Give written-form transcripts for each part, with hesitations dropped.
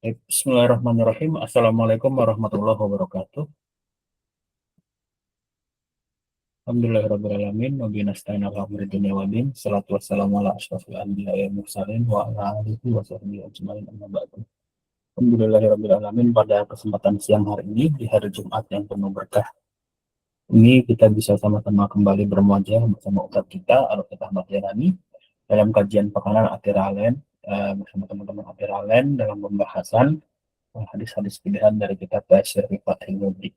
Bismillahirrahmanirrahim. Assalamualaikum warahmatullahi wabarakatuh. Alhamdulillahirrahmanirrahim. Wabillahi nasta'in ala umuri dunya waddin. Salatu wassalamu ala asyrofil anbiya'i wal mursalin wa ala alihi wa sahbihi ajmain, amma ba'du. Alhamdulillahirrahmanirrahim. Pada kesempatan siang hari ini, di hari Jumat yang penuh berkah ini, kita bisa sama-sama kembali bermuajah bersama ustadz kita, Al-Fatih Ahmad Yarani, dalam kajian pekanan Atiralen, bersama teman-teman Atiralen dalam pembahasan hadis-hadis pilihan dari kitab Tafsir Fathul Mubin.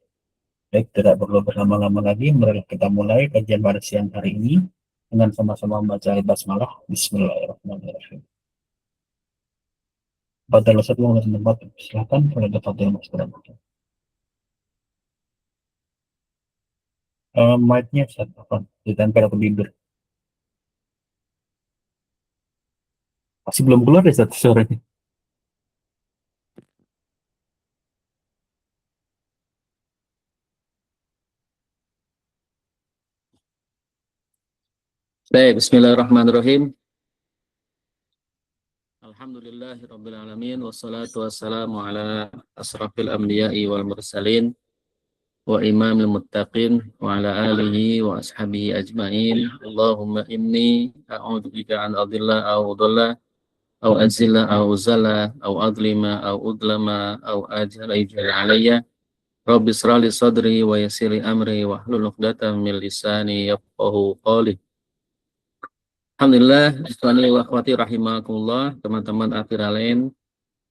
Baik, tidak perlu berlama-lama lagi, mari kita mulai kajian pada siang hari ini dengan sama-sama membaca basmalah. Bismillahirrahmanirrahim. Fadhil Ustaz, tempat, silakan kalau ada Fadhil Mas. Mic-nya Ustaz, ditempel ke bibir. Masih belum keluar ya Ustaz suaranya. Baik, bismillahirrahmanirrahim. Alhamdulillahirabbil alamin wassalatu wassalamu ala asrafil anbiya'i wal mursalin wa imamil muttaqin wa ala alihi wa ashabihi ajmain. Allahumma inni a'udzubika an adilla aw udalla aw azilla aw uzalla aw adlima aw udlama aw ajhala alayya. Rabbi israh li sadri wa yassir li amri wa hlul 'uqdatam min lisani yafqahu qawli. Alhamdulillah, ikhwani wa akhwati rahimakumullah, teman-teman Atiralen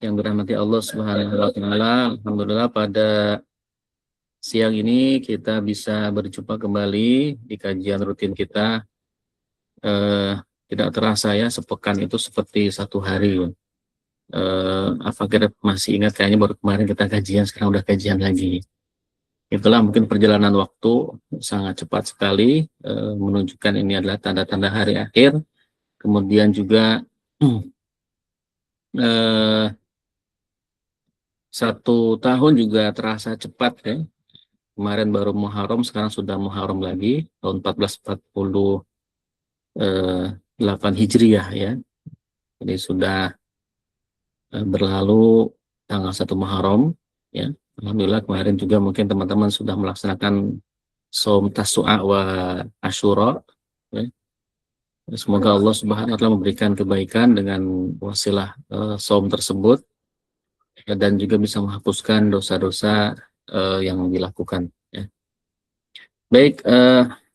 yang dirahmati Allah Subhanahu wa taala. Alhamdulillah pada siang ini kita bisa berjumpa kembali di kajian rutin kita. Tidak terasa ya, sepekan itu seperti satu hari. Apa kita masih ingat, kayaknya baru kemarin kita kajian, sekarang udah kajian lagi. Itulah mungkin perjalanan waktu sangat cepat sekali, menunjukkan ini adalah tanda-tanda hari akhir. Kemudian juga satu tahun juga terasa cepat ya. Kemarin baru Muharram, sekarang sudah Muharram lagi, tahun 1448 Hijriah ya. Jadi sudah berlalu tanggal 1 Muharram ya. Alhamdulillah kemarin juga mungkin teman-teman sudah melaksanakan Shaum Tasu'a wa Asyura ya. Semoga Allah Subhanahu wa taala memberikan kebaikan dengan wasilah shaum tersebut dan juga bisa menghapuskan dosa-dosa yang dilakukan ya. Baik,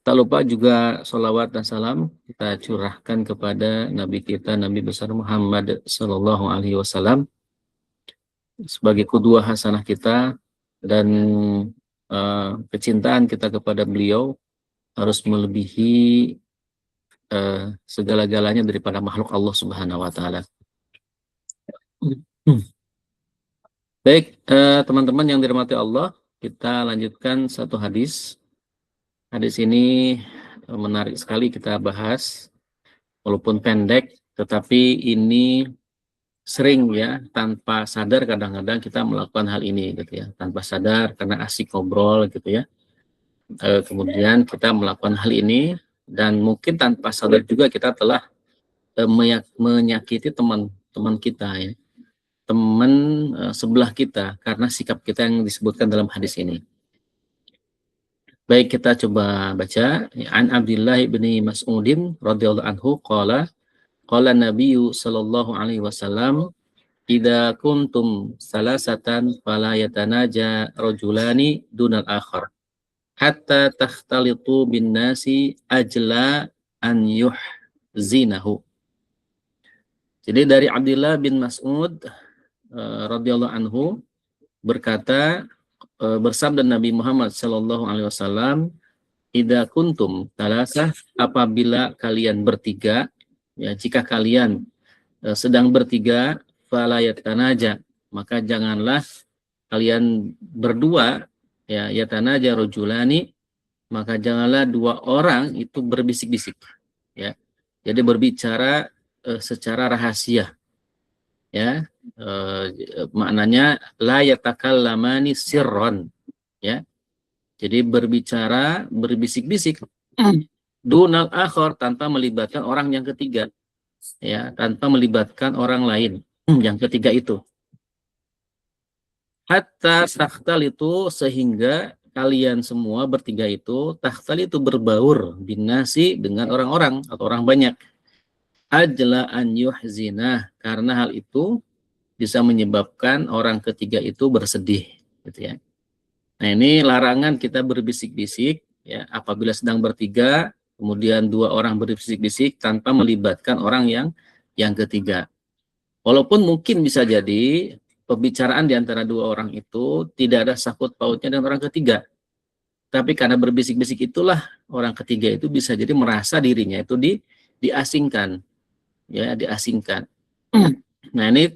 tak lupa juga sholawat dan salam kita curahkan kepada Nabi kita, Nabi besar Muhammad Sallallahu Alaihi Wasallam, sebagai qudwah hasanah kita, dan kecintaan kita kepada beliau harus melebihi segala-galanya daripada makhluk Allah Subhanahu wa taala. Baik, teman-teman yang dirahmati Allah, kita lanjutkan satu hadis. Hadis ini menarik sekali kita bahas, walaupun pendek, tetapi ini sering ya, tanpa sadar kadang-kadang kita melakukan hal ini gitu ya, tanpa sadar karena asik ngobrol gitu ya. Kemudian kita melakukan hal ini, dan mungkin tanpa sadar juga kita telah menyakiti teman-teman kita ya, teman sebelah kita, karena sikap kita yang disebutkan dalam hadis ini. Baik, kita coba baca. An Abdullah bin Mas'udin radhiyallahu anhu qala Nabiyyu sallallahu alaihi wasallam, idza kuntum salasatan fala yatanaja rajulani dunal akhar hatta takhtalitu bin nasi ajla an yuhzinahu. Jadi dari Abdullah bin Mas'ud radhiyallahu anhu berkata, bersabda Nabi Muhammad sallallahu alaihi wasallam, idza kuntum talasah, apabila kalian bertiga ya, jika kalian sedang bertiga, fala yatanaja, maka janganlah kalian berdua ya, yatanaja rajulani, maka janganlah dua orang itu berbisik-bisik ya. Jadi berbicara secara rahasia ya, maknanya la yatakallamani sirron ya. Jadi berbicara berbisik-bisik dunal akhar, tanpa melibatkan orang yang ketiga ya, tanpa melibatkan orang lain yang ketiga itu. hatta takhtal itu sehingga kalian semua bertiga itu takhtal itu berbaur binasi dengan orang-orang atau orang banyak. Ajla an yuhzina, karena hal itu bisa menyebabkan orang ketiga itu bersedih, gitu ya. Nah, ini larangan kita berbisik-bisik ya apabila sedang bertiga, kemudian dua orang berbisik-bisik tanpa melibatkan orang yang ketiga. Walaupun mungkin bisa jadi pembicaraan di antara dua orang itu tidak ada sangkut pautnya dengan orang ketiga. Tapi karena berbisik-bisik itulah orang ketiga itu bisa jadi merasa dirinya itu diasingkan, ya diasingkan. Nah ini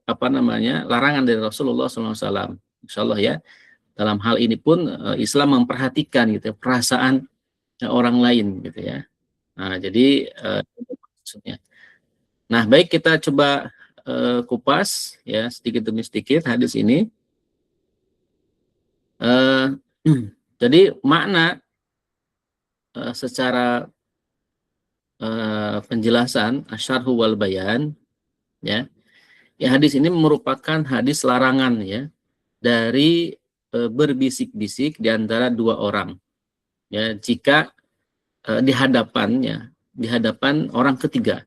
apa namanya larangan dari Rasulullah SAW. Insya Allah ya. Dalam hal ini pun Islam memperhatikan gitu ya, perasaan orang lain gitu ya. Nah, jadi maksudnya. Nah, baik kita coba kupas ya sedikit demi sedikit hadis ini. Jadi makna secara penjelasan asyarhu wal bayan ya. Ya hadis ini merupakan hadis larangan ya dari berbisik-bisik di antara dua orang. Ya, jika di hadapan orang ketiga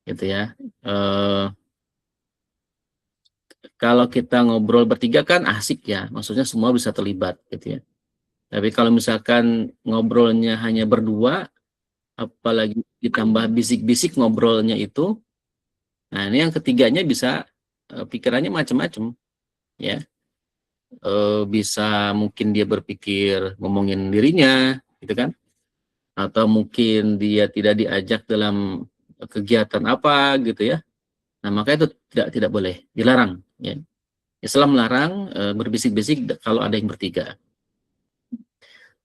gitu ya. Kalau kita ngobrol bertiga kan asik ya, maksudnya semua bisa terlibat gitu ya. Tapi kalau misalkan ngobrolnya hanya berdua, apalagi ditambah bisik-bisik ngobrolnya itu, nah ini yang ketiganya bisa pikirannya macam-macam ya. Bisa mungkin dia berpikir ngomongin dirinya gitu kan, atau mungkin dia tidak diajak dalam kegiatan apa gitu ya. Nah, maka itu tidak boleh, dilarang ya. Islam melarang berbisik-bisik kalau ada yang bertiga.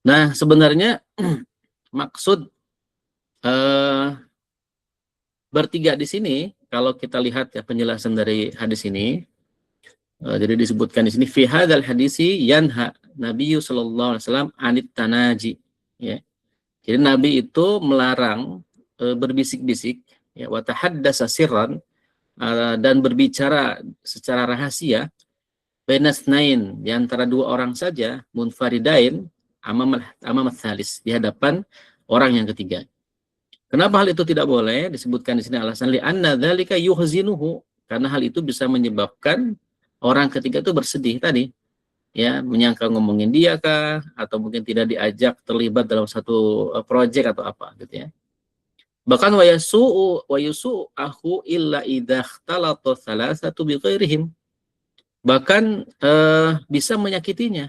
Nah, sebenarnya maksud bertiga di sini kalau kita lihat ya penjelasan dari hadis ini, jadi disebutkan di sini fi hadzal hadisi yanha Nabi sallallahu alaihi wasallam anit tanaji ya. Jadi Nabi itu melarang berbisik-bisik ya wa tahaddasa sirran dan berbicara secara rahasia bainasnain di antara dua orang saja munfaridain amamat salis di hadapan orang yang ketiga. Kenapa hal itu tidak boleh? Disebutkan di sini alasan li'anna dzalika yuhzinuhu, karena hal itu bisa menyebabkan orang ketiga itu bersedih tadi. Ya, menyangka ngomongin dia kah atau mungkin tidak diajak terlibat dalam satu proyek atau apa gitu ya. Bahkan wa yusu'u aku illa idza ikhtalata salasatu bi ghairihim. Bahkan bisa menyakitinya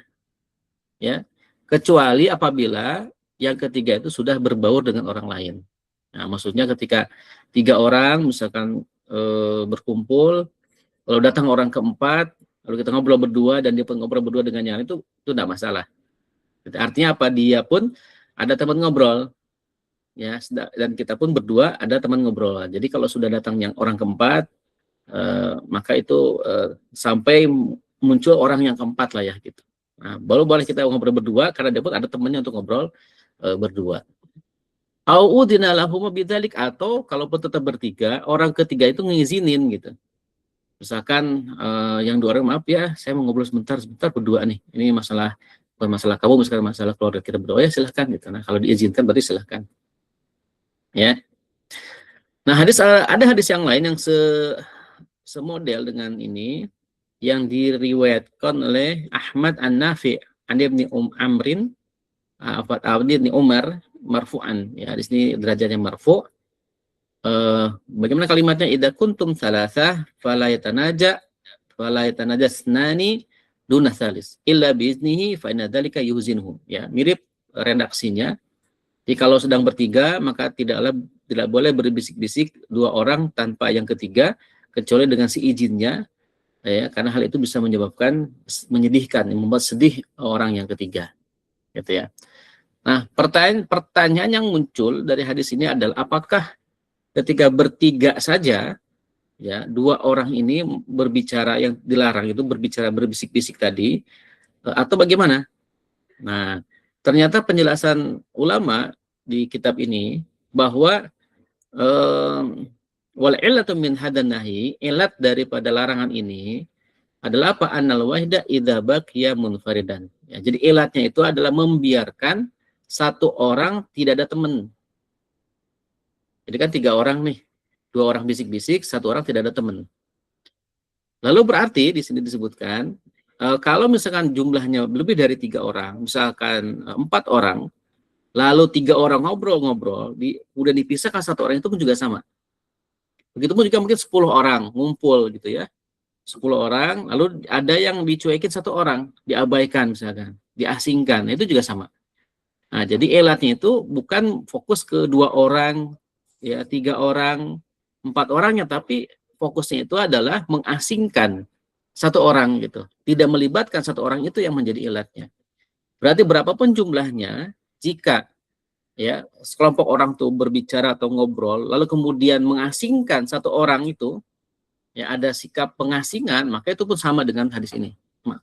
ya, kecuali apabila yang ketiga itu sudah berbaur dengan orang lain. Nah, maksudnya ketika tiga orang misalkan berkumpul, lalu datang orang keempat, lalu kita ngobrol berdua dan dia pun ngobrol berdua dengan yang itu tidak masalah. Artinya apa? Dia pun ada teman ngobrol, ya, dan kita pun berdua ada teman ngobrol. Jadi kalau sudah datang yang orang keempat, maka itu sampai muncul orang yang keempat lah ya gitu. Nah, baru boleh kita ngobrol berdua karena dia pun ada temannya untuk ngobrol berdua. Au'udina lahum bidzalik, atau kalaupun tetap bertiga, orang ketiga itu ngizinin gitu. Misalkan yang dua orang, maaf ya, saya mau ngobrol sebentar berdua nih. Ini bukan masalah kamu, misalkan masalah keluarga kita berdua, ya silahkan gitu. Nah, kalau diizinkan berarti silahkan. Ya. Nah, ada hadis yang lain yang semodel dengan ini yang diriwayatkan oleh Ahmad An-Nafi' an Ibni Amrin Ibni Umar marfu'an, ya di sini derajatnya marfu'. Bagaimana kalimatnya? Idza kuntum salasah fala yatanajasnani duna salis illa biiznihi fa inna dzalika yuhzinhu. Ya, mirip redaksinya. Jadi kalau sedang bertiga maka tidak boleh berbisik-bisik dua orang tanpa yang ketiga kecuali dengan si izinnya ya, karena hal itu bisa menyebabkan menyedihkan, membuat sedih orang yang ketiga. Gitu ya. Nah, pertanyaan yang muncul dari hadis ini adalah apakah ketika bertiga saja, ya dua orang ini berbicara yang dilarang itu berbicara berbisik-bisik tadi, atau bagaimana? Nah, ternyata penjelasan ulama di kitab ini bahwa wal illatu min hadan nahi, ilat daripada larangan ini adalah apa? Annal wahida idza baqiya munfaridan. Ya, jadi ilatnya itu adalah membiarkan satu orang tidak ada teman. Jadi kan 3 orang nih, 2 orang bisik-bisik, 1 orang tidak ada teman. Lalu berarti di sini disebutkan kalau misalkan jumlahnya lebih dari 3 orang, misalkan 4 orang, lalu 3 orang ngobrol-ngobrol, udah dipisahkan 1 orang itu pun juga sama. Begitupun juga mungkin 10 orang ngumpul gitu ya. 10 orang, lalu ada yang dicuekin 1 orang, diabaikan misalkan, diasingkan, itu juga sama. Nah, jadi elatnya itu bukan fokus ke 2 orang, ya 3 orang, 4 orangnya, tapi fokusnya itu adalah mengasingkan 1 orang gitu. Tidak melibatkan 1 orang itu yang menjadi elatnya. Berarti berapapun jumlahnya, jika ya sekelompok orang tuh berbicara atau ngobrol, lalu kemudian mengasingkan 1 orang itu, ya ada sikap pengasingan, maka itu pun sama dengan hadis ini.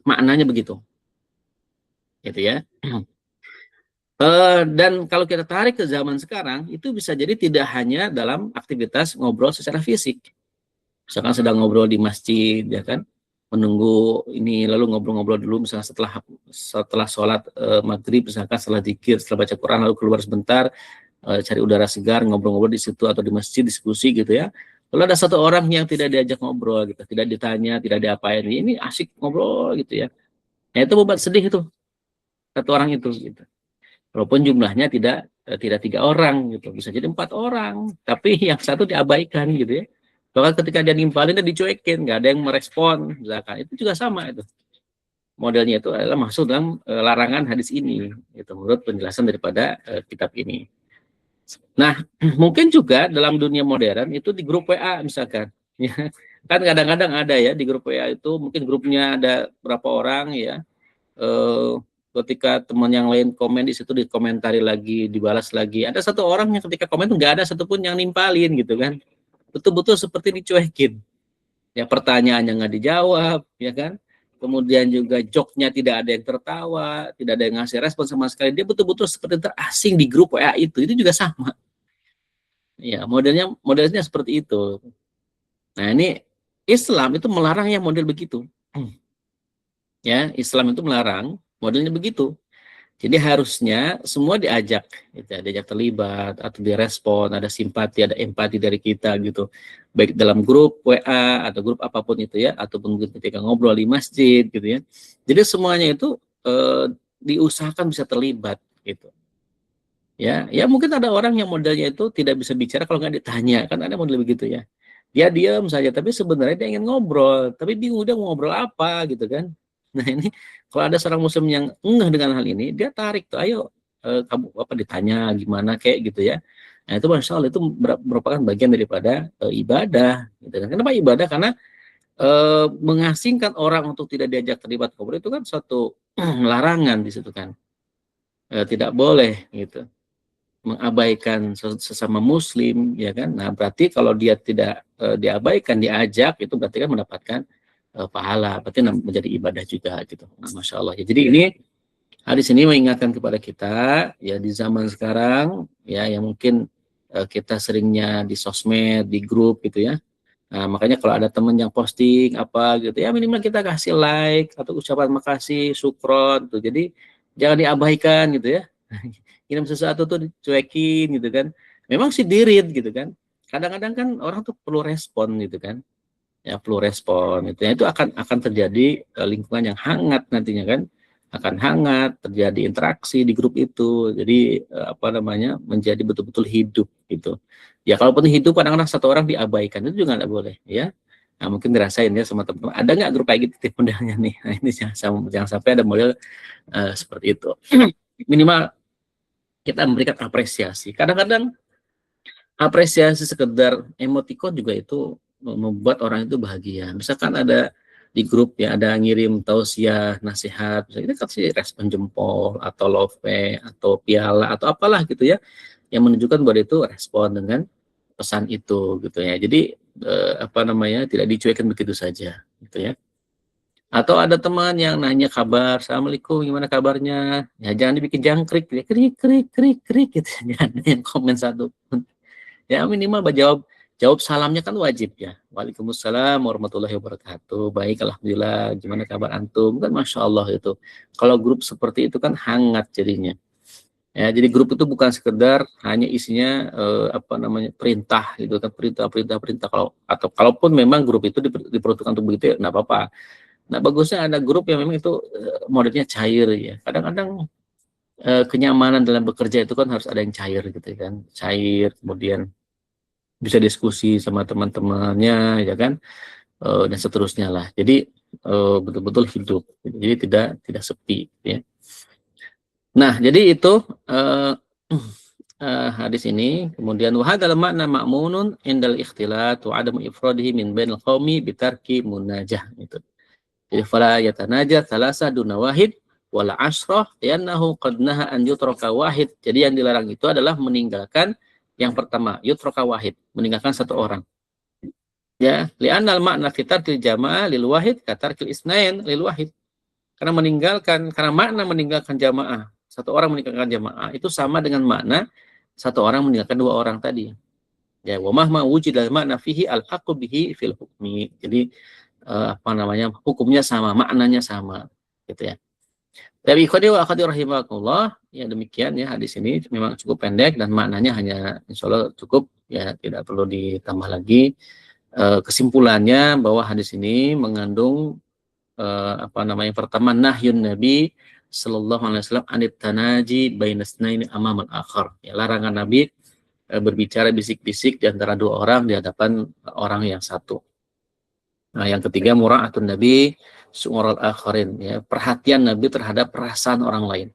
Maknanya begitu. Gitu ya. Dan kalau kita tarik ke zaman sekarang, itu bisa jadi tidak hanya dalam aktivitas ngobrol secara fisik. Misalkan sedang ngobrol di masjid, ya kan, menunggu ini, lalu ngobrol-ngobrol dulu, misalnya setelah sholat maghrib, misalkan setelah zikir, setelah baca Quran, lalu keluar sebentar, cari udara segar, ngobrol-ngobrol di situ atau di masjid, diskusi gitu ya. Lalu ada 1 orang yang tidak diajak ngobrol, gitu, tidak ditanya, tidak diapain, ini asik ngobrol gitu ya. Nah, itu membuat sedih itu 1 orang itu, gitu. Walaupun jumlahnya tidak 3 orang gitu, bisa jadi 4 orang, tapi yang satu diabaikan gitu ya. Bahkan ketika dia nimpalin, dia dicuekin, nggak ada yang merespon, misalkan itu juga sama itu. Modelnya itu adalah masuk dalam larangan hadis ini, itu menurut penjelasan daripada kitab ini. Nah, mungkin juga dalam dunia modern itu di grup WA misalkan, ya. Kan kadang-kadang ada ya di grup WA itu, mungkin grupnya ada berapa orang ya. eh, Ketika teman yang lain komen di situ, dikomentari lagi, dibalas lagi. Ada 1 orang yang ketika komen tuh nggak ada satupun yang nimpalin gitu kan. Betul-betul seperti dicuekin. Ya pertanyaannya nggak dijawab, ya kan. Kemudian juga joknya tidak ada yang tertawa, tidak ada yang ngasih respon sama sekali. Dia betul-betul seperti terasing di grup WA itu juga sama. Ya modelnya seperti itu. Nah ini Islam itu melarang yang model begitu. Ya Islam itu melarang modelnya begitu. Jadi harusnya semua diajak, gitu, diajak terlibat atau direspon, ada simpati, ada empati dari kita gitu. Baik dalam grup WA atau grup apapun itu ya, ataupun ketika ngobrol di masjid gitu ya. Jadi semuanya itu diusahakan bisa terlibat gitu. Ya mungkin ada orang yang modelnya itu tidak bisa bicara kalau nggak ditanya, kan ada model begitu ya. Dia diam saja, tapi sebenarnya dia ingin ngobrol, tapi bingung dia mau ngobrol apa gitu kan. Nah ini kalau ada seorang muslim yang ngeh dengan hal ini, dia tarik tuh, ayo kamu apa ditanya gimana kayak gitu ya. Nah itu masya Allah itu merupakan bagian daripada ibadah. Gitu kan. Kenapa ibadah? Karena mengasingkan orang untuk tidak diajak terlibat ngobrol itu kan suatu larangan di situ kan. Tidak boleh gitu mengabaikan sesama muslim ya kan. Nah berarti kalau dia tidak diabaikan, diajak, itu berarti kan mendapatkan pahala, berarti menjadi ibadah juga gitu. Nah, masya Allah ya. Jadi ini hadis ini mengingatkan kepada kita ya di zaman sekarang ya, yang mungkin kita seringnya di sosmed, di grup gitu ya. Nah makanya kalau ada teman yang posting apa gitu ya, minimal kita kasih like atau ucapan makasih, syukron tuh. Jadi jangan diabaikan gitu ya. Kirim sesuatu tuh dicuekin gitu kan. Memang sih dirit gitu kan. Kadang-kadang kan orang tuh perlu respon gitu kan. Ya perlu respon itu. Ya, itu akan terjadi lingkungan yang hangat nantinya kan. Akan hangat, terjadi interaksi di grup itu. Jadi apa namanya? Menjadi betul-betul hidup gitu. Ya kalaupun hidup kadang-kadang 1 orang diabaikan, itu juga nggak boleh ya. Nah, mungkin dirasain ya sama teman-teman. Ada nggak grup kayak gitu modelnya nih? Nah, ini jangan sampai ada model seperti itu. Minimal kita memberikan apresiasi. Kadang-kadang apresiasi sekedar emoticon juga itu membuat orang itu bahagia. Misalkan ada di grup ya, ada ngirim tausiah, nasihat, misalnya kita kasih respon jempol atau love atau piala atau apalah gitu ya, yang menunjukkan bahwa itu respon dengan pesan itu gitu ya. Jadi apa namanya, tidak dicuekin begitu saja gitu ya. Atau ada teman yang nanya kabar, Assalamualaikum, gimana kabarnya? Ya jangan dibikin jangkrik, ya krik krik krik krik gitu. Jangan ada yang komen satu. Ya minimal jawab Jawab salamnya kan wajib ya. Waalaikumsalam warahmatullahi wabarakatuh. Baik, alhamdulillah. Gimana kabar antum? Kan masya Allah itu. Kalau grup seperti itu kan hangat jadinya. Ya, jadi grup itu bukan sekedar hanya isinya apa namanya perintah gitu kan, perintah. Kalau atau kalaupun memang grup itu diperuntukkan untuk begitu, ya nggak apa-apa. Nah, bagusnya ada grup yang memang itu modelnya cair ya. Kadang-kadang kenyamanan dalam bekerja itu kan harus ada yang cair gitu kan, cair, kemudian bisa diskusi sama teman-temannya ya kan, dan seterusnya lah. Jadi betul-betul hidup. Jadi tidak sepi ya. Nah, jadi itu hadis ini. Kemudian wahadzal makna ma'munun indal ikhtilat wa adamu ifradihi min bainal qaumi bitarki munajah itu. Jadi fala yatanajah thalasa duna wahid wala asyrah li'annahu qad naha an yutraka wahid. Jadi yang dilarang itu adalah meninggalkan yang pertama, yutraka wahid, meninggalkan satu orang. Ya, li'annal makna fi tarkil jamaah lil wahid ka tarkil isnain lil wahid. Karena makna meninggalkan jamaah, satu orang meninggalkan jamaah itu sama dengan makna satu orang meninggalkan dua orang tadi. Ya, wa mahma wujida makna fihi al-haqqu bihi fil hukmi. Jadi apa namanya? Hukumnya sama, maknanya sama, gitu ya. Tapi ikhwati wa akhwati rahimakumullah, ya demikian ya hadis ini memang cukup pendek dan maknanya hanya insyaallah cukup ya, tidak perlu ditambah lagi. Kesimpulannya bahwa hadis ini mengandung apa namanya, pertama nahyun Nabi sallallahu alaihi wasallam anit tanaji bainasnaini amamal akhar. Ya, larangan Nabi berbicara bisik-bisik di antara dua orang di hadapan orang yang satu. Nah, yang ketiga mura'atun Nabi su'ural akharin, ya, perhatian Nabi terhadap perasaan orang lain.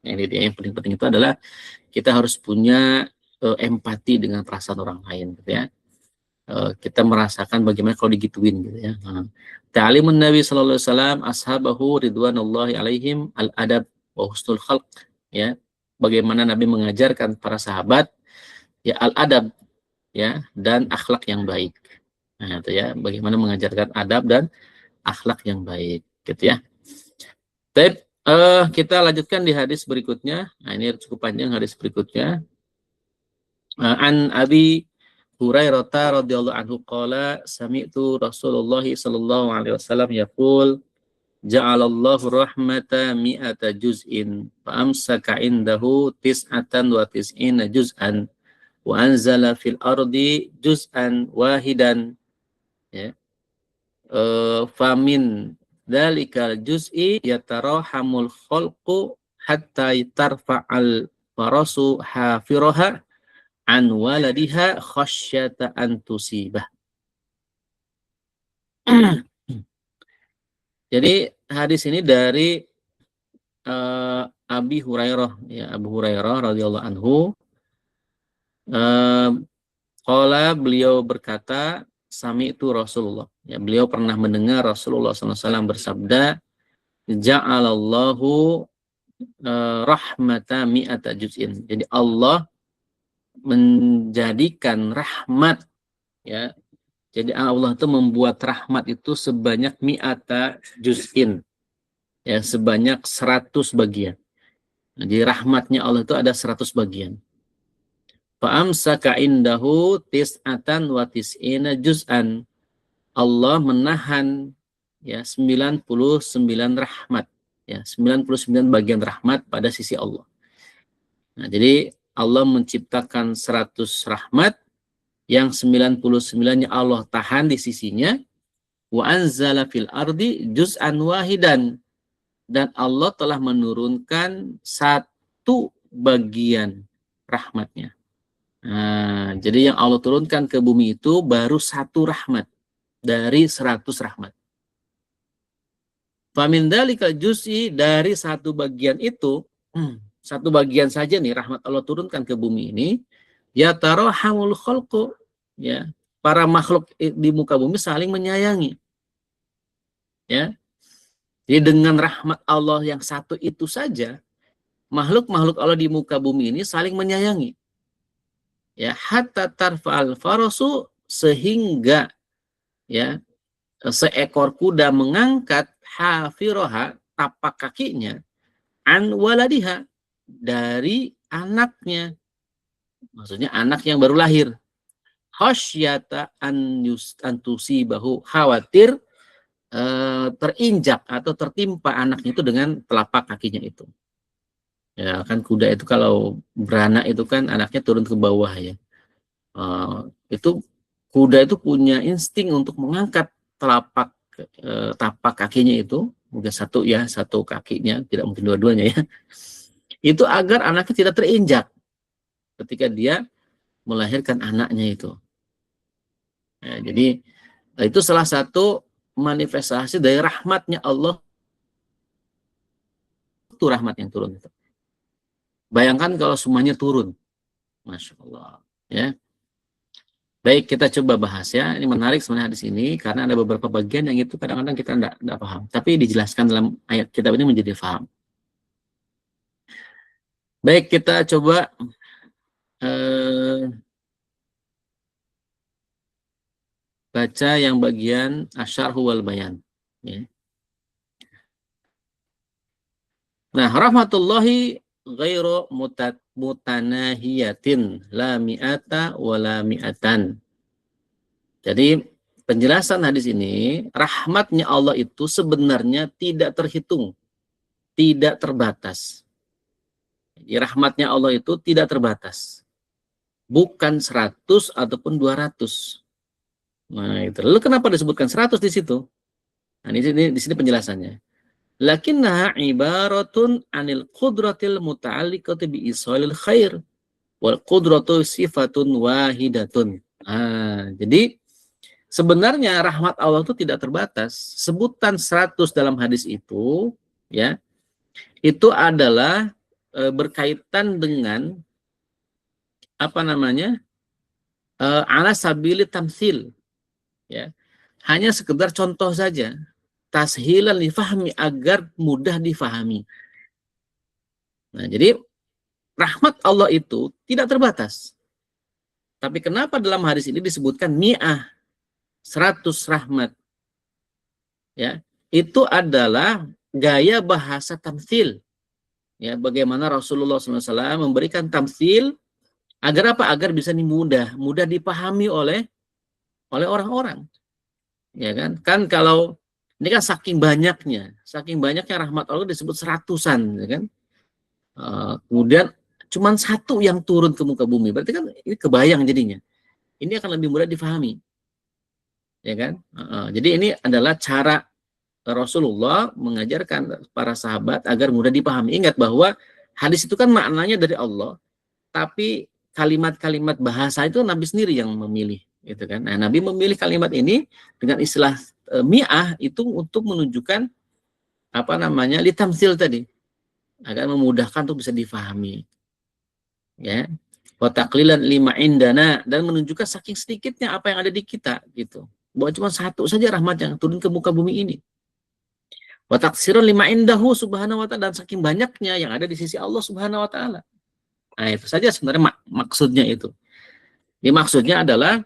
Yang paling penting itu adalah kita harus punya empati dengan perasaan orang lain, gitu ya. Kita merasakan bagaimana kalau digituin gitu ya. Ta'alimun Nabi sallallahu alaihi wasallam ashabahu ridwanullahi alaihim al-adab wa husnul khalq, ya. Bagaimana Nabi mengajarkan para sahabat ya al-adab, ya, dan akhlak yang baik. Nah, itu ya, bagaimana mengajarkan adab dan akhlak yang baik, gitu ya. Baik, kita lanjutkan di hadis berikutnya. Nah, ini cukup panjang hadis berikutnya. An Abi Hurairah radhiyallahu anhu qala sami'tu Rasulullah sallallahu alaihi wasallam yaqul ja'alallahu rahmata mi'ata juz'in fa amsaka indahu tis'atan wa tis'ina juz'an wa anzala fil ardi juz'an wahidan, ya. Famin dalikal juz'i yatarahamul khalqu hatta tarfa'al farasu hafiraha an waladiha khasyata an tusibah. Jadi hadis ini dari Abi Hurairah, ya, Abu Hurairah radhiyallahu anhu. Qala, beliau berkata, sami'tu Rasulullah. Ya, beliau pernah mendengar Rasulullah SAW bersabda, ja'alallahu rahmata mi'ata juz'in. Jadi Allah menjadikan rahmat, ya. Jadi Allah itu membuat rahmat itu sebanyak mi'ata juz'in, ya, sebanyak 100 bagian. Jadi rahmatnya Allah itu ada 100 bagian. Fa'amsaka indahu tis'atan wa tis'ina juz'an. Allah menahan, ya, 99 rahmat, ya, 99 bagian rahmat pada sisi Allah. Nah, jadi Allah menciptakan 100 rahmat, yang 99-nya Allah tahan di sisinya. Wa anzala fil ardi juz'an wahidan, dan Allah telah menurunkan satu bagian rahmatnya. Nah, jadi yang Allah turunkan ke bumi itu baru satu rahmat dari 100 rahmat. Famin dalikal juz'i, dari satu bagian itu, satu bagian saja nih rahmat Allah turunkan ke bumi ini, ya tarahamul khalqu, ya, para makhluk di muka bumi saling menyayangi, ya. Jadi dengan rahmat Allah yang satu itu saja, makhluk-makhluk Allah di muka bumi ini saling menyayangi, ya, hatta tarfa'al farasu, sehingga, ya, seekor kuda mengangkat hafiroha, tapak kakinya, an waladiha, dari anaknya, maksudnya anak yang baru lahir. khasyata an tusibahu, khawatir terinjak atau tertimpa anaknya itu dengan telapak kakinya itu. Ya kan kuda itu kalau beranak itu kan anaknya turun ke bawah ya. Itu kuda itu punya insting untuk mengangkat tapak kakinya itu, mungkin satu ya, satu kakinya, tidak mungkin dua-duanya ya. Itu agar anaknya tidak terinjak ketika dia melahirkan anaknya itu. Ya, jadi itu salah satu manifestasi dari rahmatnya Allah, itu rahmat yang turun itu. Bayangkan kalau semuanya turun, Masya Allah. Ya, baik, kita coba bahas ya. Ini menarik sebenarnya di sini karena ada beberapa bagian yang itu kadang-kadang kita tidak paham, tapi dijelaskan dalam ayat kitab ini menjadi paham. Baik, kita coba baca yang bagian asyarhu wal bayan. Ya. Nah, rahmatullahi ghairu mutanahiyatin la mi'ata wa la mi'atan. Jadi penjelasan hadis ini, rahmatnya Allah itu sebenarnya tidak terhitung, tidak terbatas. Jadi rahmatnya Allah itu tidak terbatas. Bukan 100 ataupun 200. Nah, itu. Lalu kenapa disebutkan 100 di situ? Nah, di sini penjelasannya. Lakinnaha ibaratun anil qudratil muta'alliqati bi isalil khair wal qudratu sifatun wahidatun. Nah, jadi sebenarnya rahmat Allah itu tidak terbatas. Sebutan 100 dalam hadis itu ya, itu adalah berkaitan dengan apa namanya? Ala sabili tamtsil ya. Hanya sekedar contoh saja. Tashilan difahami, agar mudah difahami. Nah, jadi rahmat Allah itu tidak terbatas. Tapi kenapa dalam hadis ini disebutkan mi'ah, 100 rahmat? Ya, itu adalah gaya bahasa tamtsil. Ya, bagaimana Rasulullah SAW memberikan tamtsil agar apa? Agar bisa mudah dipahami oleh orang-orang. Ya kan? Kan kalau ini kan saking banyaknya rahmat Allah disebut seratusan, ya kan? Kemudian cuman satu yang turun ke muka bumi, berarti kan ini kebayang jadinya. Ini akan lebih mudah difahami, ya kan? Jadi ini adalah cara Rasulullah mengajarkan para sahabat agar mudah dipahami. Ingat bahwa hadis itu kan maknanya dari Allah, tapi kalimat-kalimat bahasa itu Nabi sendiri yang memilih, gitu kan? Nah, Nabi memilih kalimat ini dengan istilah mi'ah itu untuk menunjukkan apa namanya litamsil tadi, agar memudahkan untuk bisa difahami, ya. Wa taqlilan lima indana, dan menunjukkan saking sedikitnya apa yang ada di kita, gitu. Bahwa cuma satu saja rahmat yang turun ke muka bumi ini. Wa taqsirun lima indahu subhanahu wa ta'ala, dan saking banyaknya yang ada di sisi Allah subhanahu wa ta'ala. Nah, itu saja sebenarnya maksudnya itu. Ini maksudnya adalah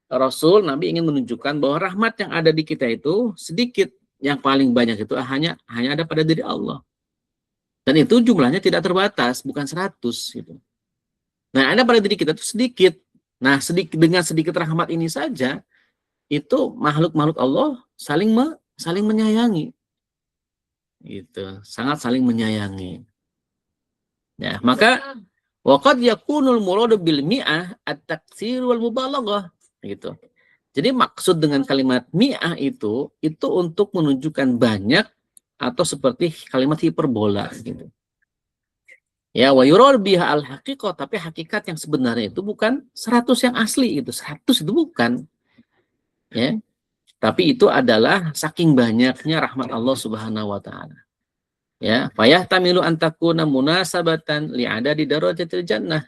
Rasul, Nabi ingin menunjukkan bahwa rahmat yang ada di kita itu sedikit, yang paling banyak itu hanya ada pada diri Allah. Dan itu jumlahnya tidak terbatas, bukan 100 gitu. Nah, ada pada diri kita itu sedikit. Nah, dengan sedikit rahmat ini saja, itu makhluk-makhluk Allah saling menyayangi. Gitu, sangat saling menyayangi. Ya, maka waqad yakunul muradu bil mi'ah at-taksir wal mubalaghah, gitu. Jadi maksud dengan kalimat mi'ah itu untuk menunjukkan banyak atau seperti kalimat hiperbola, gitu. Ya, wa yurad biha al-haqiqah, tapi hakikat yang sebenarnya itu bukan 100 yang asli itu. 100 itu bukan. Ya. Tapi itu adalah saking banyaknya rahmat Allah Subhanahu wa taala. Ya, fayahtamilu an takuna munasabatan li adadi darajatil jannah.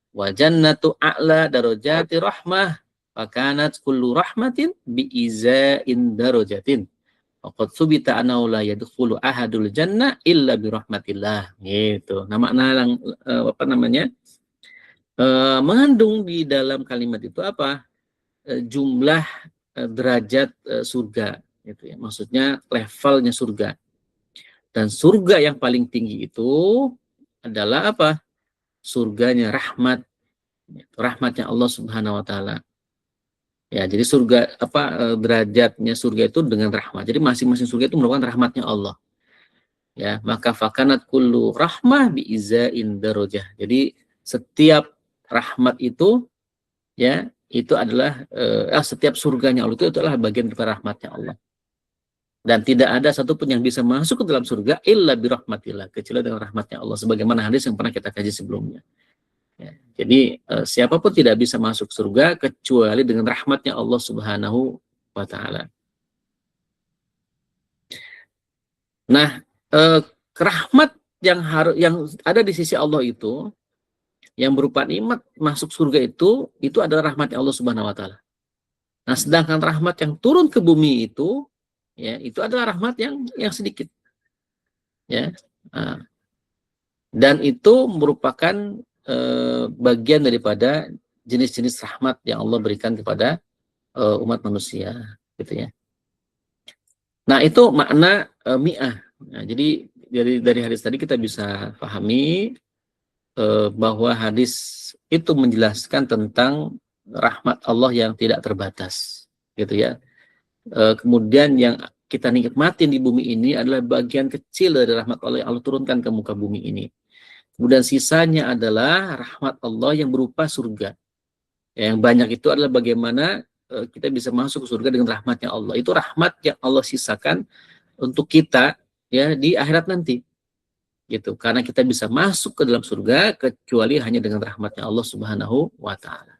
Wa jannatu a'la darajati rahmah. Fakanat kullu rahmatin bi izain darajatin. Waqad subita annahu la yadkhulu ahadul jannah illa bi rahmatillah. Gitu. Nah, makna apa namanya? Mengandung di dalam kalimat itu apa? Jumlah derajat surga, gitu ya. Maksudnya levelnya surga. Dan surga yang paling tinggi itu adalah apa? Surganya rahmat. Rahmatnya Allah Subhanahu wa taala. Ya, jadi surga derajatnya surga itu dengan rahmat. Jadi masing-masing surga itu merupakan rahmatnya Allah. Ya, maka fakanat kullu rahmah bi izain darajah. Jadi setiap rahmat itu ya itu adalah setiap surganya Allah itu adalah bagian dari rahmatnya Allah. Dan tidak ada satupun yang bisa masuk ke dalam surga illa birahmatillah, kecuali dengan rahmatnya Allah, sebagaimana hadis yang pernah kita kaji sebelumnya. Ya, jadi siapapun tidak bisa masuk surga kecuali dengan rahmatnya Allah Subhanahu wa Ta'ala. Nah, rahmat yang ada di sisi Allah itu, yang berupa nikmat masuk surga itu adalah rahmatnya Allah Subhanahu wa Ta'ala. Nah, sedangkan rahmat yang turun ke bumi itu, ya, itu adalah rahmat yang sedikit. Ya. Nah, dan itu merupakan bagian daripada jenis-jenis rahmat yang Allah berikan kepada umat manusia, gitu ya. Nah, itu makna mi'ah. Nah, jadi dari hadis tadi kita bisa pahami bahwa hadis itu menjelaskan tentang rahmat Allah yang tidak terbatas, gitu ya. Kemudian yang kita nikmatin di bumi ini adalah bagian kecil dari rahmat Allah yang Allah turunkan ke muka bumi ini. Kemudian sisanya adalah rahmat Allah yang berupa surga. Yang banyak itu adalah bagaimana kita bisa masuk ke surga dengan rahmatnya Allah. Itu rahmat yang Allah sisakan untuk kita ya di akhirat nanti. Gitu. Karena kita bisa masuk ke dalam surga kecuali hanya dengan rahmatnya Allah Subhanahu wa Ta'ala.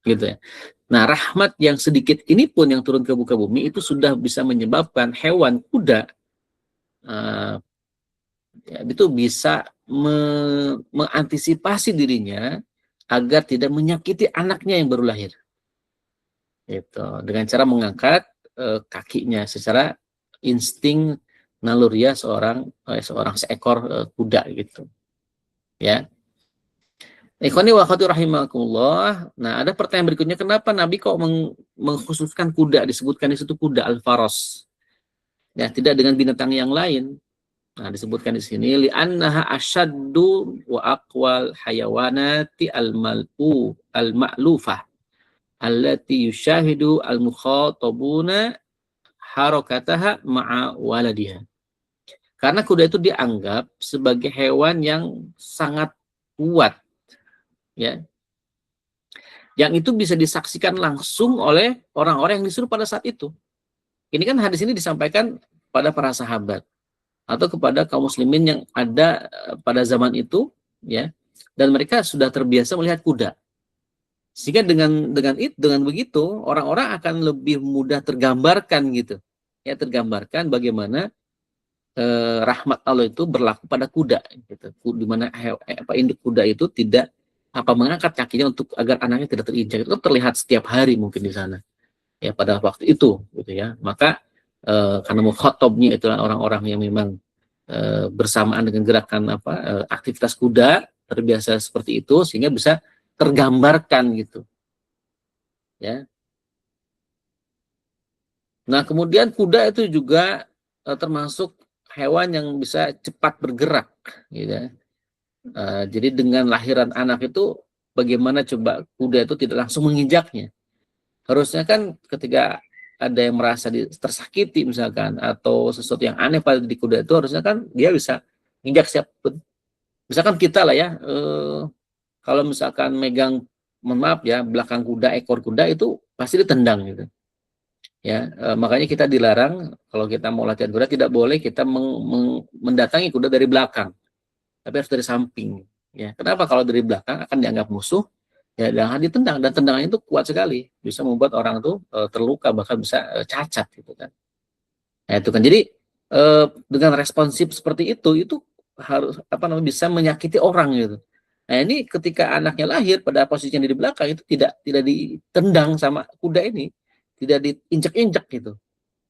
Gitu ya. Nah, rahmat yang sedikit ini pun yang turun ke muka bumi itu sudah bisa menyebabkan hewan kuda ya, itu bisa mengantisipasi dirinya agar tidak menyakiti anaknya yang baru lahir. Gitu. Dengan cara mengangkat kakinya secara insting naluriah seorang seekor kuda gitu. Ya. Ikhwani wa akhwati rahimakumullah. Nah, ada pertanyaan berikutnya, kenapa Nabi kok mengkhususkan kuda, disebutkan di situ kuda al-faras. Ya, tidak dengan binatang yang lain. Nah, disebutkan di sini li'annaha asyaddu wa aqwal hayawanati al-ma'lufah allati yushahidu al-mukhatabuna harakataha ma'a waladiha. Karena kuda itu dianggap sebagai hewan yang sangat kuat, ya. Yang itu bisa disaksikan langsung oleh orang-orang yang disuruh pada saat itu. Ini kan hadis ini disampaikan pada para sahabat atau kepada kaum muslimin yang ada pada zaman itu, ya, dan mereka sudah terbiasa melihat kuda, sehingga dengan begitu orang-orang akan lebih mudah tergambarkan gitu, ya, tergambarkan bagaimana rahmat Allah itu berlaku pada kuda, gitu, di mana induk kuda itu tidak mengangkat kakinya untuk agar anaknya tidak terinjak, itu terlihat setiap hari mungkin di sana, ya, pada waktu itu, gitu ya. Maka karena mukhatabnya itulah orang-orang yang memang bersamaan dengan gerakan aktivitas kuda terbiasa seperti itu sehingga bisa tergambarkan gitu, ya. Nah, kemudian kuda itu juga termasuk hewan yang bisa cepat bergerak, gitu ya. Jadi dengan lahiran anak itu bagaimana coba kuda itu tidak langsung menginjaknya. Harusnya kan ketika ada yang merasa tersakiti misalkan atau sesuatu yang aneh pada di kuda itu, harusnya kan dia bisa injak siapapun. Misalkan kita lah ya, kalau misalkan megang, mohon maaf ya, belakang kuda, ekor kuda itu pasti ditendang gitu. Ya, makanya kita dilarang kalau kita mau latihan kuda tidak boleh kita mendatangi kuda dari belakang, tapi harus dari samping. Ya, kenapa? Kalau dari belakang akan dianggap musuh. Ya, dan ditendang, dan tendangannya itu kuat sekali, bisa membuat orang itu terluka, bahkan bisa cacat gitu kan. Nah, itu kan jadi dengan responsif seperti itu harus bisa menyakiti orang gitu. Nah, ini ketika anaknya lahir pada posisinya di belakang itu tidak ditendang sama kuda ini, tidak diinjak-injak gitu.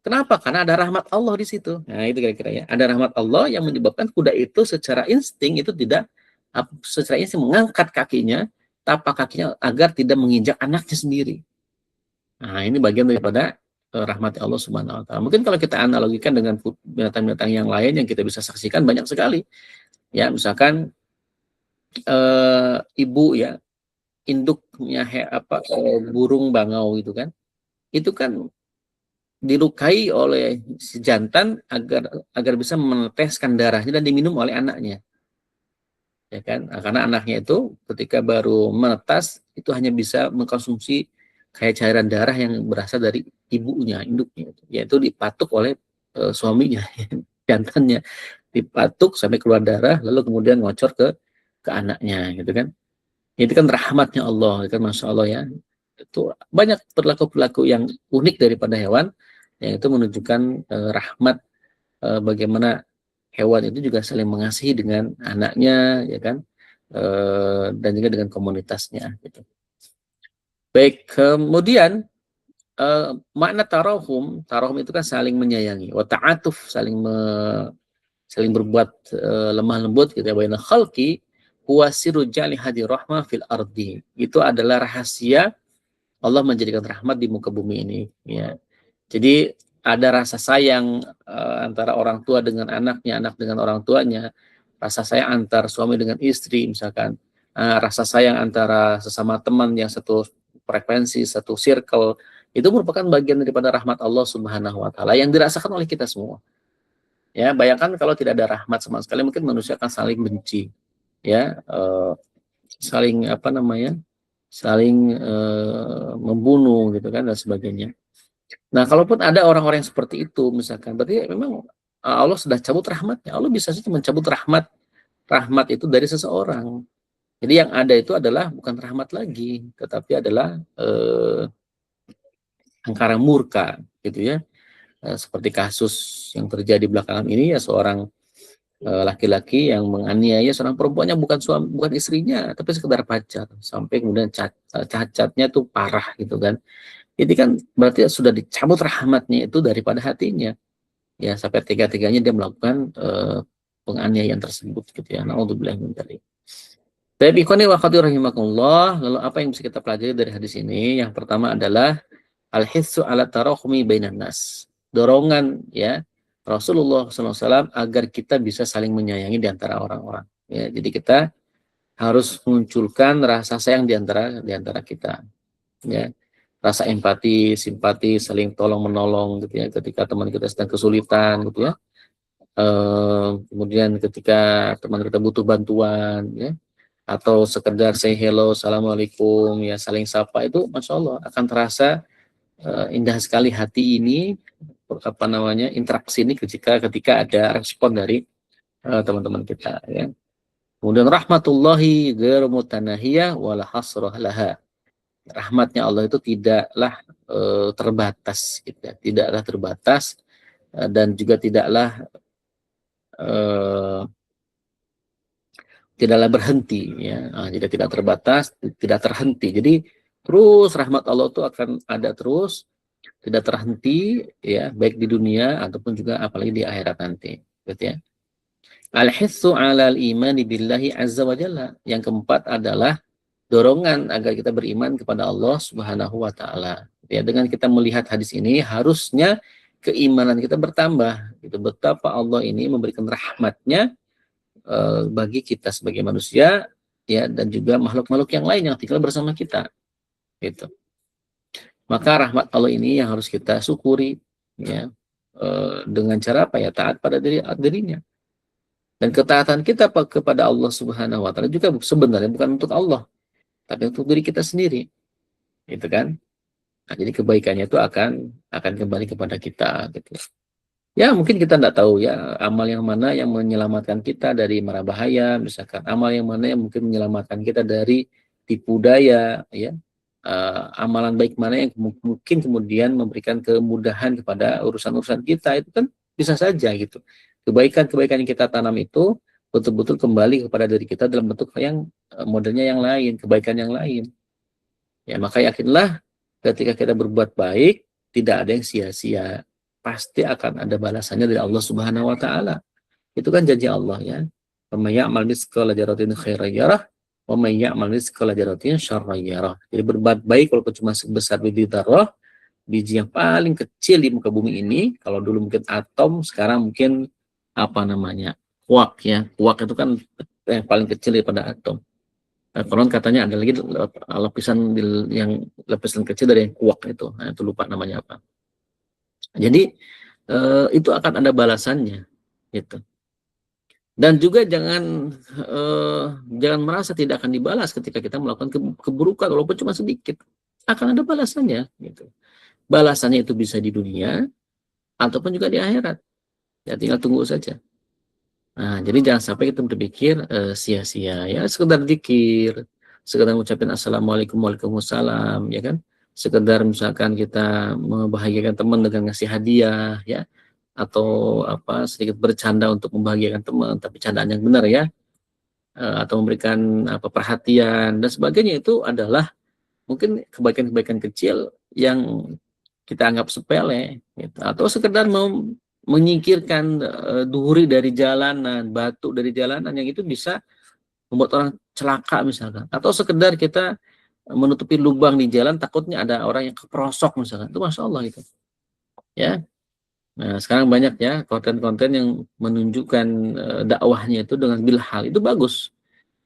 Kenapa? Karena ada rahmat Allah di situ. Nah, itu kira-kira ya. Ada rahmat Allah yang menyebabkan kuda itu secara insting itu tidak mengangkat kakinya, tapak kakinya agar tidak menginjak anaknya sendiri. Nah, ini bagian daripada rahmat Allah Subhanahu wa Ta'ala. Mungkin kalau kita analogikan dengan binatang-binatang yang lain yang kita bisa saksikan banyak sekali. Ya, misalkan ibu ya, induknya burung bangau itu kan. itu kan dilukai oleh si jantan agar bisa meneteskan darahnya dan diminum oleh anaknya, ya kan? Nah, karena anaknya itu ketika baru menetas itu hanya bisa mengkonsumsi kayak cairan darah yang berasal dari ibunya, induknya, yaitu dipatuk oleh suaminya, jantannya dipatuk sampai keluar darah, lalu kemudian ngocor ke anaknya, gitu kan? Itu kan rahmatnya Allah, kan masya Allah ya. Itu banyak perilaku-perilaku yang unik daripada hewan, yang itu menunjukkan rahmat, bagaimana hewan itu juga saling mengasihi dengan anaknya, ya kan, dan juga dengan komunitasnya. Gitu. Baik, kemudian makna tarahum itu kan saling menyayangi, wa ta'atuf saling berbuat lemah lembut gitu ya, baina khalqi huwa sirru jali hadi rahmah fil ardi. Itu adalah rahasia Allah menjadikan rahmat di muka bumi ini, ya. Jadi ada rasa sayang antara orang tua dengan anaknya, anak dengan orang tuanya, rasa sayang antar suami dengan istri misalkan, rasa sayang antara sesama teman yang satu frekuensi, satu circle, itu merupakan bagian daripada rahmat Allah Subhanahu wa taala yang dirasakan oleh kita semua. Ya, bayangkan kalau tidak ada rahmat sama sekali mungkin manusia akan saling benci, ya, saling apa namanya? Saling membunuh gitu kan dan sebagainya. Nah, kalaupun ada orang-orang yang seperti itu misalkan, berarti memang Allah sudah cabut rahmatnya. Allah bisa saja mencabut rahmat itu dari seseorang. Jadi yang ada itu adalah bukan rahmat lagi, tetapi adalah angkara murka, gitu ya. Seperti kasus yang terjadi belakangan ini ya, seorang laki-laki yang menganiaya seorang perempuannya, bukan istrinya, tapi sekedar pacar, sampai kemudian cacatnya tuh parah gitu kan. Ini kan berarti sudah dicabut rahmatnya itu daripada hatinya. Ya, sampai tega-teganya dia melakukan penganiayaan tersebut gitu ya. Nauzubillah min dzalik. Tapi ikhwani wa akhwati rahimakumullah, lalu apa yang bisa kita pelajari dari hadis ini? Yang pertama adalah al-hissu ala tarahumi bainan nas. Dorongan ya Rasulullah SAW agar kita bisa saling menyayangi di antara orang-orang. Ya, jadi kita harus munculkan rasa sayang di antara kita. Ya, rasa empati, simpati, saling tolong menolong gitu ya ketika teman kita sedang kesulitan gitu ya. Kemudian ketika teman kita butuh bantuan ya, atau sekedar say hello, assalamualaikum ya, saling sapa, itu masya Allah akan terasa indah sekali hati ini, apa namanya, interaksi ini ketika ada respon dari teman-teman kita ya. Kemudian rahmatullahi ghairu mutanahiyah wala hasrah laha. Rahmatnya Allah itu tidaklah terbatas gitu ya. Tidaklah terbatas dan juga tidaklah berhenti ya. Jadi tidak terbatas, tidak terhenti. Jadi terus rahmat Allah itu akan ada terus, tidak terhenti ya, baik di dunia ataupun juga apalagi di akhirat nanti gitu ya. Al-hissu 'alal imani billahi azza wa jalla. Yang keempat adalah dorongan agar kita beriman kepada Allah Subhanahu wa taala. Ya, dengan kita melihat hadis ini harusnya keimanan kita bertambah. Itu betapa Allah ini memberikan rahmatnya bagi kita sebagai manusia ya, dan juga makhluk-makhluk yang lain yang tinggal bersama kita. Gitu. Maka rahmat Allah ini yang harus kita syukuri ya, dengan cara apa ya? Taat pada dirinya. Dan ketaatan kita kepada Allah Subhanahu wa taala juga sebenarnya bukan untuk Allah, tapi untuk diri kita sendiri. Gitu kan? Nah, jadi kebaikannya itu akan kembali kepada kita gitu. Ya, mungkin kita tidak tahu ya amal yang mana yang menyelamatkan kita dari mara bahaya, misalkan amal yang mana yang mungkin menyelamatkan kita dari tipu daya ya. Amalan baik mana yang mungkin kemudian memberikan kemudahan kepada urusan-urusan kita, itu kan bisa saja gitu. Kebaikan-kebaikan yang kita tanam itu betul-betul kembali kepada diri kita dalam bentuk yang modelnya yang lain, kebaikan yang lain. Ya, maka yakinlah ketika kita berbuat baik, tidak ada yang sia-sia. Pasti akan ada balasannya dari Allah Subhanahu wa taala. Itu kan janji Allah ya. Wa may ya'mal mithqala dzarratin khairan yarah wa may ya'mal mithqala dzarratin syarran yarah. Jadi berbuat baik walaupun cuma sebesar biji dzarrah, biji yang paling kecil di muka bumi ini, kalau dulu mungkin atom, sekarang mungkin apa namanya? Kuak ya. Kuak itu kan yang paling kecil daripada atom. Konon katanya ada lagi yang lapisan kecil dari yang kuak itu. Nah, itu lupa namanya apa. Jadi itu akan ada balasannya, gitu. Dan juga jangan merasa tidak akan dibalas ketika kita melakukan keburukan walaupun cuma sedikit. Akan ada balasannya, gitu. Balasannya itu bisa di dunia ataupun juga di akhirat. Ya tinggal tunggu saja. Nah, jadi jangan sampai kita berpikir sia-sia, ya sekedar zikir, sekedar ngucapin assalamualaikum waalaikumsalam, ya kan? Sekedar misalkan kita membahagiakan teman dengan ngasih hadiah, ya, atau apa sedikit bercanda untuk membahagiakan teman, tapi candaan yang benar ya, atau memberikan apa perhatian dan sebagainya, itu adalah mungkin kebaikan-kebaikan kecil yang kita anggap sepele, gitu. Atau sekedar menyingkirkan duri dari jalanan, batu dari jalanan yang itu bisa membuat orang celaka misalkan. Atau sekedar kita menutupi lubang di jalan takutnya ada orang yang keprosok misalkan. Itu Masya Allah gitu. Ya. Nah, sekarang banyak ya konten-konten yang menunjukkan dakwahnya itu dengan bilhal. Itu bagus.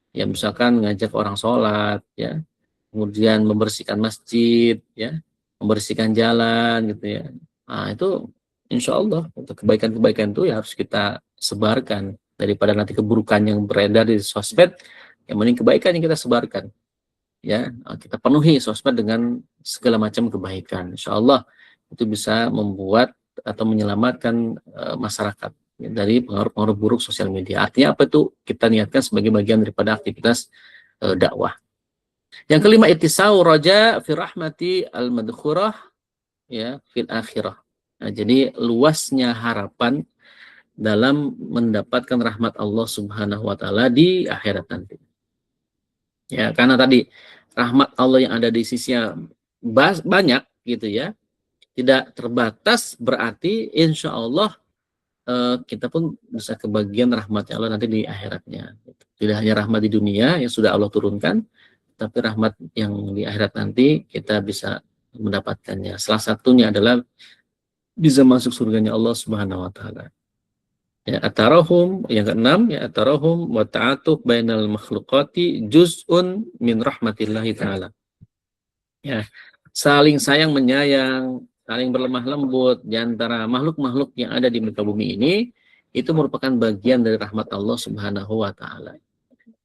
Ya misalkan ngajak orang sholat, ya, kemudian membersihkan masjid, ya, membersihkan jalan gitu ya. Nah, itu insya Allah untuk kebaikan-kebaikan itu ya harus kita sebarkan daripada nanti keburukan yang beredar di sosmed. Yang mending kebaikan yang kita sebarkan, ya. Kita penuhi sosmed dengan segala macam kebaikan. Insya Allah itu bisa membuat atau menyelamatkan masyarakat ya, dari pengaruh-pengaruh buruk sosial media. Artinya apa itu? Kita niatkan sebagai bagian daripada aktivitas dakwah. Yang kelima, ittisau roja fi rahmati al-madkhurah ya fil akhirah. Nah, jadi luasnya harapan dalam mendapatkan rahmat Allah Subhanahu wa taala di akhirat nanti. Ya, karena tadi rahmat Allah yang ada di sisinya banyak gitu ya. Tidak terbatas, berarti insya Allah kita pun bisa kebagian rahmat Allah nanti di akhiratnya. Tidak hanya rahmat di dunia yang sudah Allah turunkan, tapi rahmat yang di akhirat nanti kita bisa mendapatkannya. Salah satunya adalah bisa masuk surganya Allah Subhanahu wa taala. Ya, atarahum yang keenam, ya atarahum wa ta'atuf bainal makhluqati juz'un min rahmatillahi taala. Ya, saling sayang menyayang, saling berlemah lembut di antara makhluk-makhluk yang ada di muka bumi ini itu merupakan bagian dari rahmat Allah Subhanahu wa taala.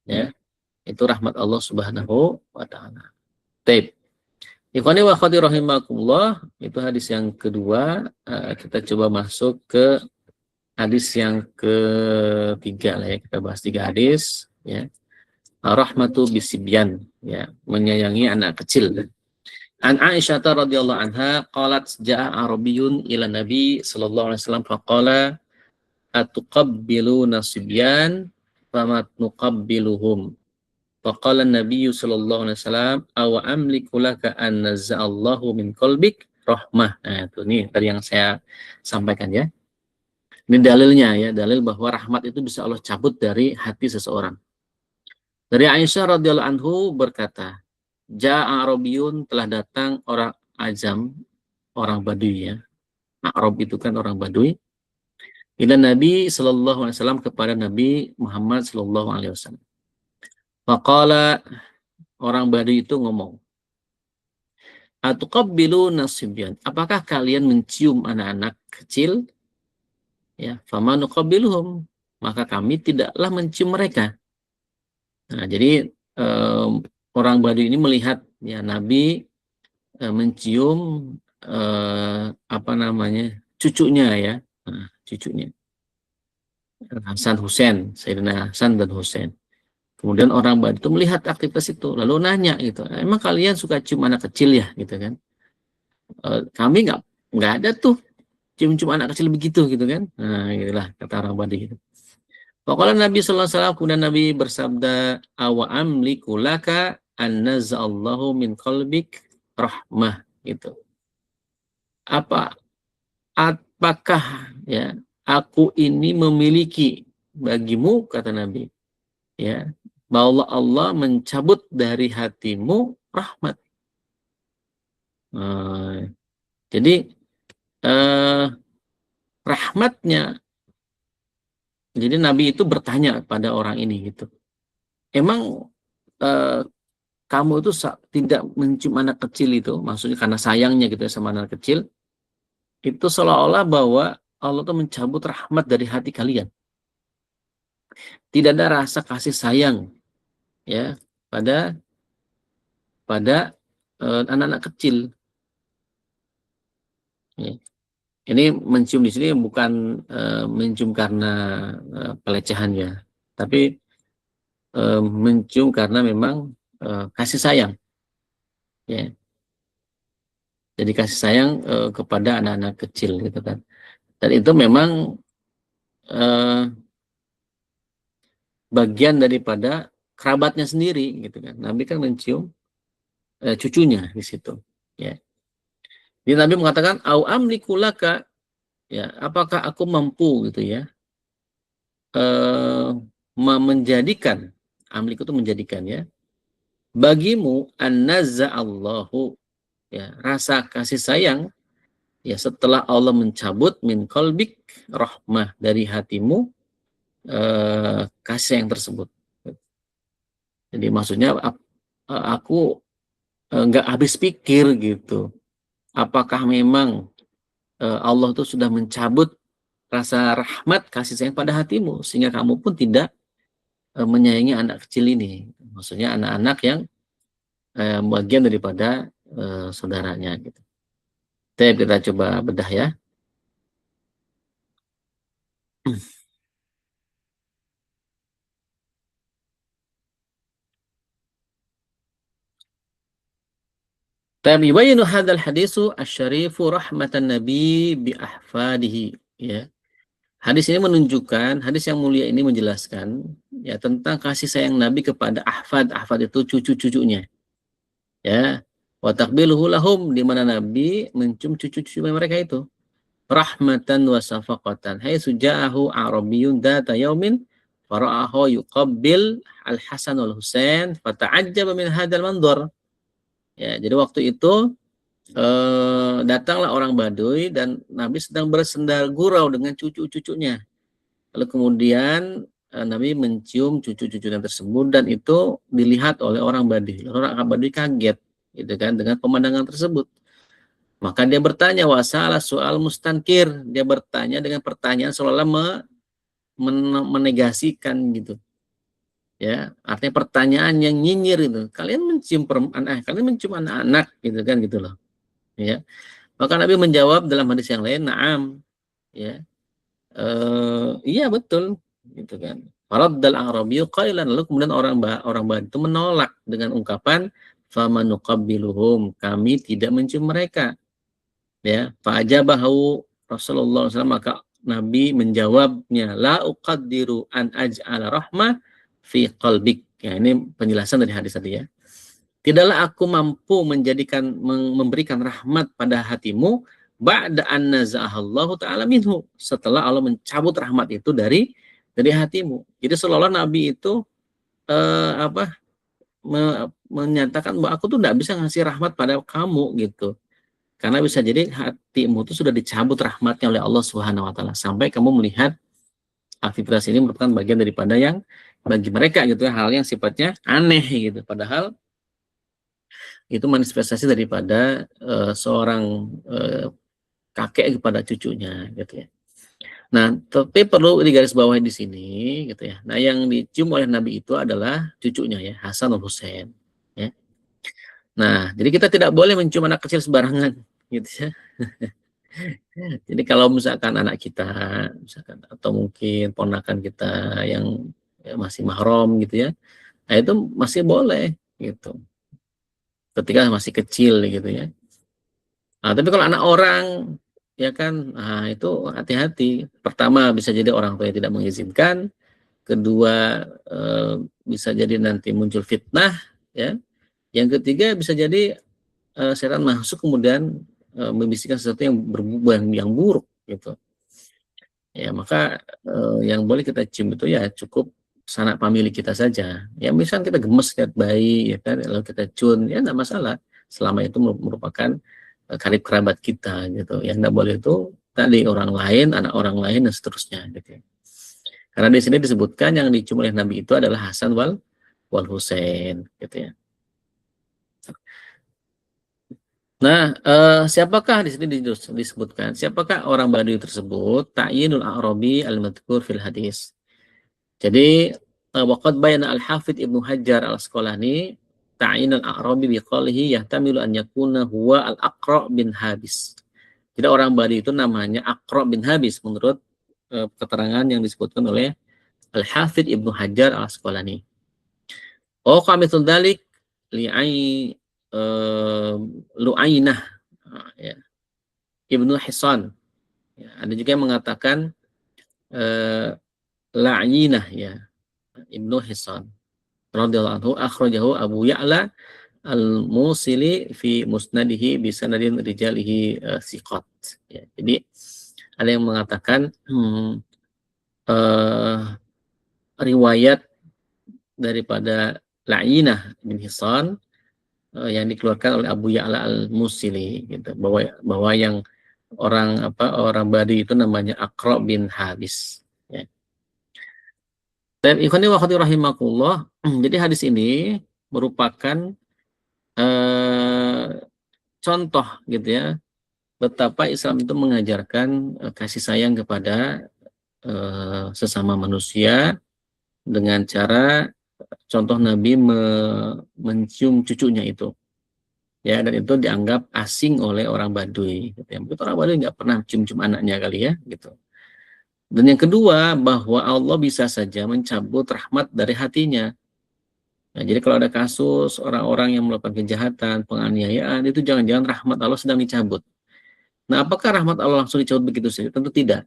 Ya, itu rahmat Allah Subhanahu wa taala. Baik. Ikhwani wa akhwati rahimakumullah, itu hadis yang kedua. Kita coba masuk ke hadis yang ketiga lah ya. Kita bahas 3 hadis ya. Rahmatu bisibyan, ya, menyayangi anak kecil. An Aisyah radhiyallahu anha qalat ja'a arabiyyun ila nabi sallallahu alaihi wasallam faqala atuqabbiluna sibyan fama nuqabbiluhum. Faqala an-nabiy sallallahu alaihi wasallam aw amliku laka an nazza'allahu min qalbik rahmah. Nah, itu nih tadi yang saya sampaikan ya. Ini dalilnya ya, dalil bahwa rahmat itu bisa Allah cabut dari hati seseorang. Dari Aisyah radhiyallahu anhu berkata, Ja'a Arabiyun, telah datang orang Ajam, orang Baduy ya. Arab itu kan orang Baduy. Ila Nabi sallallahu alaihi wasallam, kepada Nabi Muhammad sallallahu alaihi wasallam. Faqala, orang Baduy itu ngomong, atuqabbilu nasibyan, apakah kalian mencium anak-anak kecil? Ya, fama nuqabbiluhum, maka kami tidaklah mencium mereka. Nah, jadi orang Baduy ini melihat ya Nabi mencium apa namanya, cucunya ya, cucunya Hasan Husain, Sayyidina Hasan dan Husain. Kemudian orang Baduy itu melihat aktivitas itu, lalu nanya gitu, emang kalian suka cium anak kecil ya, gitu kan? Kami nggak ada tuh cium-cium anak kecil begitu, gitu kan? Nah, inilah kata orang Baduy gitu. Pokoknya Nabi sallallahu alaihi wasallam, kemudian Nabi bersabda, awa amliku laka an naz'allahu min qalbik rahmah, gitu. Apakah ya aku ini memiliki bagimu, kata Nabi, ya, bahwa Allah mencabut dari hatimu rahmat. Jadi rahmatnya, jadi Nabi itu bertanya pada orang ini gitu, emang kamu itu tidak mencium anak kecil itu, maksudnya karena sayangnya gitu ya sama anak kecil, itu seolah-olah bahwa Allah tuh mencabut rahmat dari hati kalian. Tidak ada rasa kasih sayang ya pada anak-anak kecil. Ya. Ini mencium di sini bukan mencium karena pelecehan ya, tapi mencium karena memang kasih sayang. Ya. Jadi kasih sayang kepada anak-anak kecil gitu kan. Dan itu memang bagian daripada kerabatnya sendiri gitu kan. Nabi kan mencium cucunya di situ. Ya. Jadi Nabi mengatakan, "Au amliku laka," ya, apakah aku mampu gitu ya, menjadikan, amliku itu menjadikan ya, bagimu Allahu ya, rasa kasih sayang ya setelah Allah mencabut min qalbik rahmah dari hatimu kasih yang tersebut. Jadi maksudnya aku nggak habis pikir gitu. Apakah memang Allah itu sudah mencabut rasa rahmat kasih sayang pada hatimu sehingga kamu pun tidak menyayangi anak kecil ini. Maksudnya anak-anak yang bagian daripada saudaranya gitu. Kita coba bedah ya. Tapi yubayinu hadzal hadisu asy-syarifu rahmatan nabi bi ahfadihi ya. Hadis ini menunjukkan, hadis yang mulia ini menjelaskan ya tentang kasih sayang Nabi kepada ahfad. Ahfad itu cucu-cucunya. Ya. Wa taqbiluhu lahum, di mana Nabi mencium cucu-cucu mereka itu. Rahmatan wa safaqatan. Haitsu ja'ahu Arabiyyun data yaumin fara'ahu yuqabbil al-Hasan wal Husain fata'ajjaba min hadzal mandhar. Ya, jadi waktu itu datanglah orang Baduy dan Nabi sedang bersendal gurau dengan cucu-cucunya. Lalu kemudian Nabi mencium cucu-cucunya tersebut dan itu dilihat oleh orang Baduy. Orang Baduy kaget gitu kan dengan pemandangan tersebut. Maka dia bertanya wasalah soal mustankir. Dia bertanya dengan pertanyaan seolah-olah menegasikan gitu. Ya, artinya pertanyaan yang nyinyir itu. Kalian mencium anak-anak gitu kan gitu loh. Ya. Maka Nabi menjawab dalam hadis yang lain, "Na'am." Ya. Iya betul gitu kan. Faraddal Arabiyyu qailan, lalu kemudian orang Badui itu menolak dengan ungkapan famanuqabbiluhum, kami tidak mencium mereka. Ya, fa'ajabahu Rasulullah SAW, maka Nabi menjawabnya, la uqaddiru an aj'ala rahmah fi qalbik. Ya, ini penjelasan dari hadis tadi ya. Tidaklah aku mampu memberikan rahmat pada hatimu ba'da an nazahallahu ta'ala minhu, setelah Allah mencabut rahmat itu dari hatimu. Jadi seolah-olah Nabi itu menyatakan bahwa aku tuh tidak bisa ngasih rahmat pada kamu gitu. Karena bisa jadi hatimu itu sudah dicabut rahmatnya oleh Allah Subhanahu wa taala sampai kamu melihat aktivitas ini merupakan bagian daripada yang bagi mereka gitu hal yang sifatnya aneh gitu. Padahal itu manifestasi daripada seorang kakek kepada cucunya gitu ya. Nah, tapi perlu digarisbawahi di sini gitu ya. Nah, yang dicium oleh Nabi itu adalah cucunya ya, Hasan dan Husain ya. Nah, jadi kita tidak boleh mencium anak kecil sembarangan gitu ya. Jadi kalau misalkan anak kita misalkan atau mungkin ponakan kita yang ya, masih mahram gitu ya. Nah, itu masih boleh gitu. Ketika masih kecil gitu ya. Nah, tapi kalau anak orang ya kan, nah itu hati-hati. Pertama bisa jadi orang tua yang tidak mengizinkan, kedua bisa jadi nanti muncul fitnah ya. Yang ketiga bisa jadi setan masuk kemudian membisikkan sesuatu yang yang buruk gitu. Ya, maka yang boleh kita cium itu ya cukup sanak famili kita saja. Ya misal kita gemes lihat bayi ya kan, lalu kita cun ya enggak masalah selama itu merupakan karib kerabat kita gitu. Yang enggak boleh itu tadi orang lain, anak orang lain dan seterusnya gitu. Karena di sini disebutkan yang dicium oleh Nabi itu adalah Hasan wal wal Husain gitu ya. Nah, siapakah di sini disebutkan siapakah orang Baduy tersebut? Ta'yinul a'rabi al-madhkur fil hadis. Jadi waqad bayana al-Hafidz Ibnu Hajar al-Asqalani ta'yinul a'rabi biqaulihi yahtamilu an yakuna huwa al-Aqra' bin Habis. Jadi orang Baduy itu namanya Aqra' bin Habis menurut keterangan yang disebutkan oleh Al-Hafidz Ibnu Hajar al-Asqalani. Oh, kamithul dalik li'ai Lu'ainah ya, Ibnu Hisan. Ya, ada juga yang mengatakan La'inah ya, Ibnu Hisan radhiyallahu anhu akhrajahu Abu Ya'la al-Musili fi musnadihi bi sanadin rijalihi siqat. Ya, jadi ada yang mengatakan riwayat daripada La'inah bin Hisan yang dikeluarkan oleh Abu Ya'la al-Musili gitu, bahwa yang orang Badi itu namanya Aqra' bin Habis ya. Dan ikhwani wa akhwati rahimakumullah, jadi hadis ini merupakan contoh gitu ya betapa Islam itu mengajarkan kasih sayang kepada sesama manusia dengan cara contoh Nabi mencium cucunya itu ya, dan itu dianggap asing oleh orang Baduy gitu ya. Mungkin orang Baduy nggak pernah cium-cium anaknya kali ya gitu. Dan yang kedua, bahwa Allah bisa saja mencabut rahmat dari hatinya. Nah, jadi kalau ada kasus orang-orang yang melakukan kejahatan, penganiayaan, itu jangan-jangan rahmat Allah sedang dicabut. Nah, apakah rahmat Allah langsung dicabut begitu saja? Tentu tidak.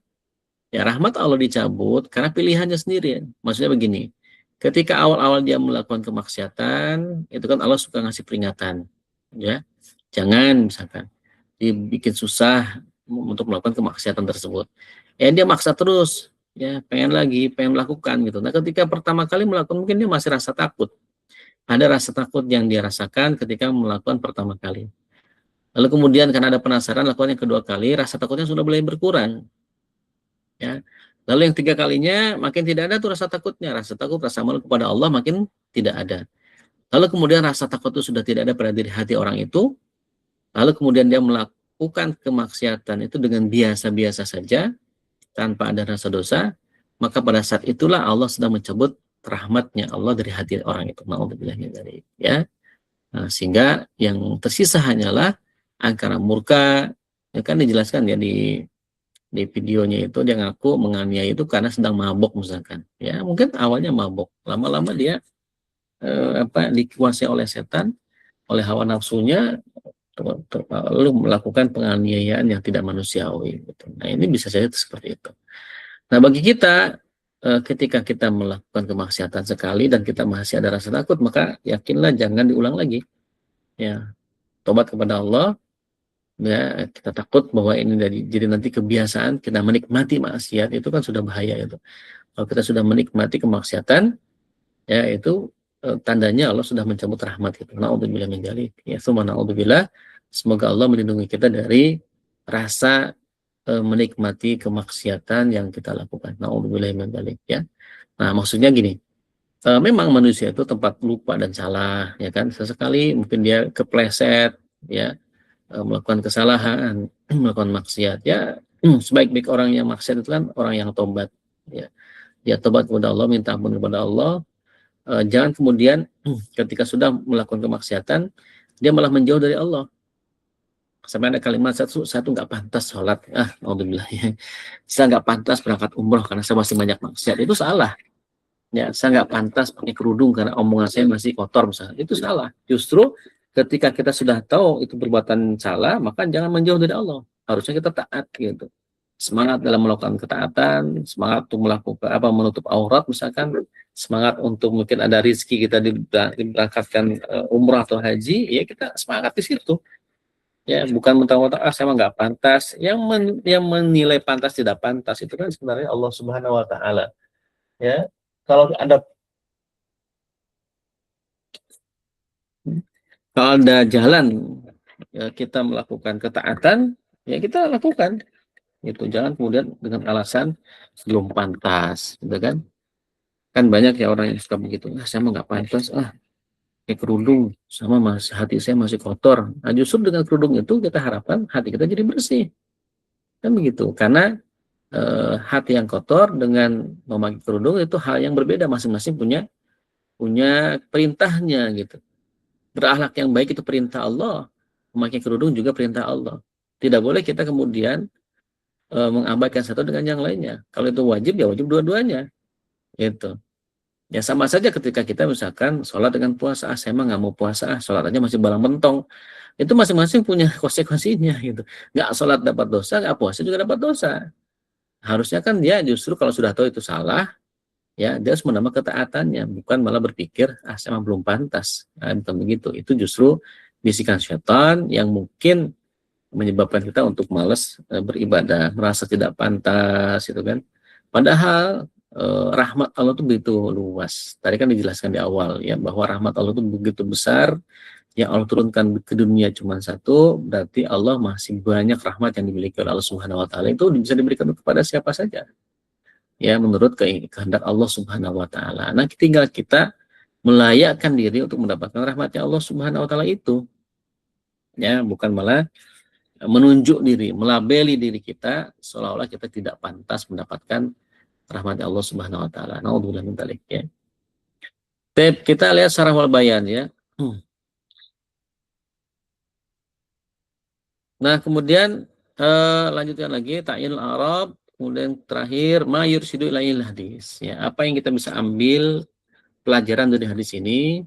Ya, rahmat Allah dicabut karena pilihannya sendiri. Maksudnya begini, ketika awal-awal dia melakukan kemaksiatan, itu kan Allah suka ngasih peringatan. Ya, jangan misalkan dibikin susah untuk melakukan kemaksiatan tersebut. Ya, dia maksa terus, ya pengen lagi, pengen melakukan gitu. Nah, ketika pertama kali melakukan mungkin dia masih rasa takut. Ada rasa takut yang dia rasakan ketika melakukan pertama kali. Lalu kemudian karena ada penasaran lakukan yang kedua kali, rasa takutnya sudah mulai berkurang. Ya. Lalu yang tiga kalinya makin tidak ada tuh rasa takutnya, rasa takut, rasa malu kepada Allah makin tidak ada. Lalu kemudian rasa takut itu sudah tidak ada pada diri hati orang itu. Lalu kemudian dia melakukan kemaksiatan itu dengan biasa-biasa saja, tanpa ada rasa dosa, maka pada saat itulah Allah sedang mencabut rahmatnya Allah dari hati orang itu. Na'udzubillah min dzalik, ya. Nah, sehingga yang tersisa hanyalah angkara murka, ya kan dijelaskan ya di videonya itu dia ngaku menganiaya itu karena sedang mabok misalkan. Ya, mungkin awalnya mabok, lama-lama dia dikuasai oleh setan, oleh hawa nafsunya, lalu melakukan penganiayaan yang tidak manusiawi gitu. Nah, ini bisa saja seperti itu. Nah, bagi kita ketika kita melakukan kemaksiatan sekali dan kita masih ada rasa takut, maka yakinlah jangan diulang lagi. Ya, tobat kepada Allah. Ya, kita takut bahwa ini jadi nanti kebiasaan kita menikmati maksiat, itu kan sudah bahaya itu. Kalau kita sudah menikmati kemaksiatan, ya itu tandanya Allah sudah mencabut rahmat itu. Na'udzubillah min dzalik. Ya, na'udzubillah. Semoga Allah melindungi kita dari rasa menikmati kemaksiatan yang kita lakukan. Na'udzubillah min dzalik ya. Nah, maksudnya gini. Memang manusia itu tempat lupa dan salah, ya kan? Sesekali mungkin dia kepleset, ya, melakukan kesalahan, melakukan maksiat. Ya, sebaik-baik orang yang maksiat itu kan orang yang tobat, ya. Dia tobat kepada Allah, minta ampun kepada Allah. Jangan kemudian ketika sudah melakukan kemaksiatan, dia malah menjauh dari Allah. Sampai ada kalimat satu nggak pantas sholat, alhamdulillah ya. Saya nggak pantas berangkat umroh karena saya masih banyak maksiat. Itu salah. Ya, saya nggak pantas pakai kerudung karena omongan saya masih kotor misalnya. Itu salah. Justru ketika kita sudah tahu itu perbuatan salah, maka jangan menjauh dari Allah. Harusnya kita taat gitu. Semangat dalam melakukan ketaatan, semangat untuk melakukan menutup aurat misalkan, semangat untuk mungkin ada rizki kita diberangkatkan umrah atau haji, ya kita semangat di situ. Ya, bukan mentang-mentang saya nggak pantas. Yang menilai pantas tidak pantas itu kan sebenarnya Allah Subhanahu wa taala. Ya. Kalau ada jalan ya kita melakukan ketaatan, ya kita lakukan. Itu jangan kemudian dengan alasan belum pantas, gitu kan? Kan banyak ya orang yang suka begitu, saya mah nggak pantas pakai kerudung, sama masih hati saya masih kotor. Nah, justru dengan kerudung itu kita harapkan hati kita jadi bersih, kan begitu. Karena hati yang kotor dengan memakai kerudung itu hal yang berbeda, masing-masing punya punya perintahnya gitu. Berakhlak yang baik itu perintah Allah, memakai kerudung juga perintah Allah. Tidak boleh kita kemudian mengabaikan satu dengan yang lainnya. Kalau itu wajib ya wajib dua-duanya, gitu. Ya sama saja ketika kita misalkan sholat dengan puasa, saya emang nggak mau puasa, sholat aja masih balang mentong. Itu masing-masing punya konsekuensinya gitu. Nggak sholat dapat dosa, nggak puasa juga dapat dosa. Harusnya kan dia justru kalau sudah tahu itu salah, ya dia harus menambah ketaatannya, bukan malah berpikir, saya emang belum pantas. Nah, bukan begitu. Itu justru bisikan syaitan yang mungkin menyebabkan kita untuk malas beribadah, merasa tidak pantas, itu kan. Padahal rahmat Allah itu begitu luas. Tadi kan dijelaskan di awal ya bahwa rahmat Allah itu begitu besar, yang Allah turunkan ke dunia cuma satu, berarti Allah masih banyak rahmat yang dimiliki oleh Allah Subhanahu wa taala, itu bisa diberikan kepada siapa saja. Ya, menurut kehendak Allah Subhanahu wa taala. Nah, tinggal kita melayakkan diri untuk mendapatkan rahmatnya Allah Subhanahu wa taala itu. Ya, bukan malah menunjuk diri, melabeli diri kita seolah-olah kita tidak pantas mendapatkan rahmat Allah Subhanahu wa taala. Nauzubillah min dzalik ya. Kita lihat syarah wal bayan ya. Nah, kemudian lanjutkan lagi ta'yinul Arab, kemudian terakhir ma yursidu ilail hadis ya. Apa yang kita bisa ambil pelajaran dari hadis ini?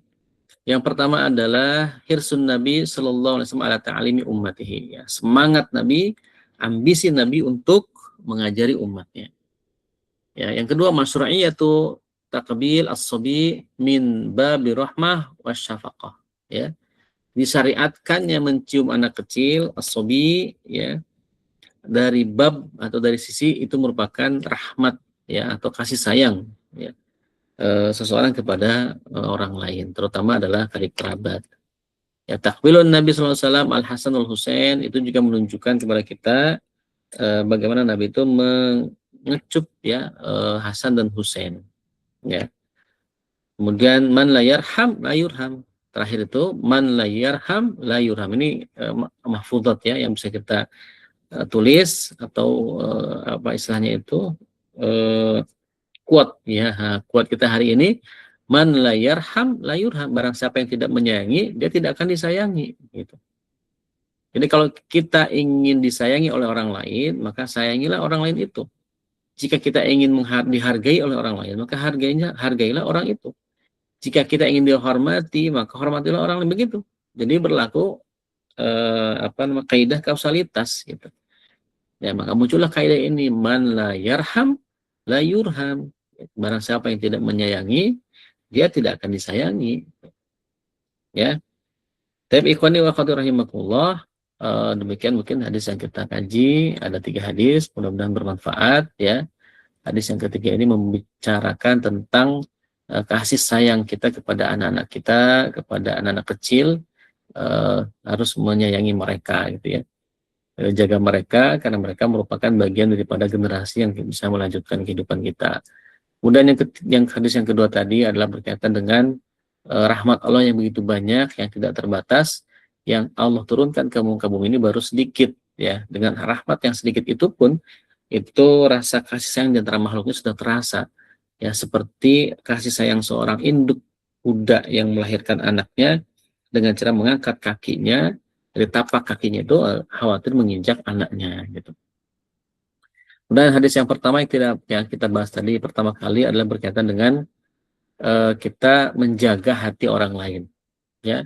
Yang pertama adalah hirsun Nabi sallallahu alaihi wasallam ala ta'alimi ummatihi ya. Semangat Nabi, ambisi Nabi untuk mengajari umatnya. Ya, yang kedua masyru'iyatu takbil as-sabi min babi rahmah wasyafaqah ya. Disyariatkannya mencium anak kecil as-sabi ya dari bab atau dari sisi itu merupakan rahmat ya atau kasih sayang ya seseorang kepada orang lain, terutama adalah karib kerabat. Ya, takbilun Nabi SAW Al-Hasan Al-Husain itu juga menunjukkan kepada kita bagaimana Nabi itu mengecup ya Hasan dan Husain ya. Kemudian man la yarham la yurham. Terakhir itu man la yarham la yurham. Ini mahfudzat ya yang bisa kita tulis atau apa istilahnya itu quote ya. Quote kita hari ini man la yarham la yurham. Barang siapa yang tidak menyayangi, dia tidak akan disayangi gitu. Jadi kalau kita ingin disayangi oleh orang lain, maka sayangilah orang lain itu. Jika kita ingin dihargai oleh orang lain, maka hargailah orang itu. Jika kita ingin dihormati, maka hormatilah orang lain, begitu. Jadi berlaku kaidah kausalitas gitu. Ya, maka muncullah kaidah ini man la yarham la yurham. Barang siapa yang tidak menyayangi, dia tidak akan disayangi. Ya. Tapi ikhwani wa akhwati rahimakumullah, demikian mungkin hadis yang kita kaji, ada 3 hadis, mudah-mudahan bermanfaat ya. Hadis yang ketiga ini membicarakan tentang kasih sayang kita kepada anak-anak kita, kepada anak-anak kecil, harus menyayangi mereka gitu ya. Jaga mereka karena mereka merupakan bagian daripada generasi yang bisa melanjutkan kehidupan kita. Kemudian yang hadis yang kedua tadi adalah berkaitan dengan rahmat Allah yang begitu banyak, yang tidak terbatas, yang Allah turunkan ke muka bumi ini baru sedikit ya. Dengan rahmat yang sedikit itu pun itu rasa kasih sayang di antara makhluknya sudah terasa ya, seperti kasih sayang seorang induk kuda yang melahirkan anaknya dengan cara mengangkat kakinya dari tapak kakinya itu khawatir menginjak anaknya gitu. Dan hadis yang pertama yang kita bahas tadi pertama kali adalah berkaitan dengan kita menjaga hati orang lain ya.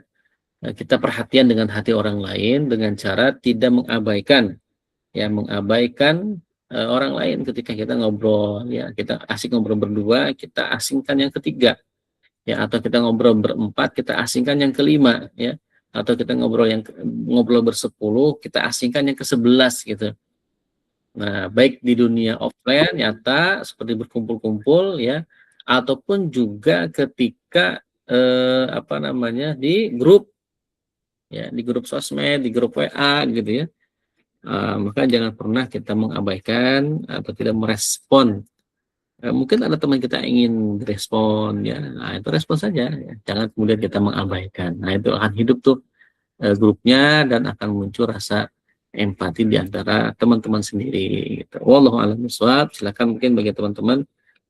Kita perhatian dengan hati orang lain dengan cara tidak mengabaikan orang lain ketika kita ngobrol ya, kita asik ngobrol berdua, kita asingkan yang ketiga ya, atau kita ngobrol berempat, kita asingkan yang kelima ya, atau kita ngobrol bersepuluh, kita asingkan yang ke-11 gitu. Nah, baik di dunia offline nyata seperti berkumpul-kumpul ya, ataupun juga ketika di grup ya, di grup sosmed, di grup WA gitu ya. Maka jangan pernah kita mengabaikan atau tidak merespon mungkin ada teman kita ingin respon ya, nah itu respon saja ya. Jangan kemudian kita mengabaikan. Nah itu akan hidup tuh grupnya dan akan muncul rasa empati di antara teman-teman sendiri gitu. Wallahu a'lam bishawab. Silakan mungkin bagi teman-teman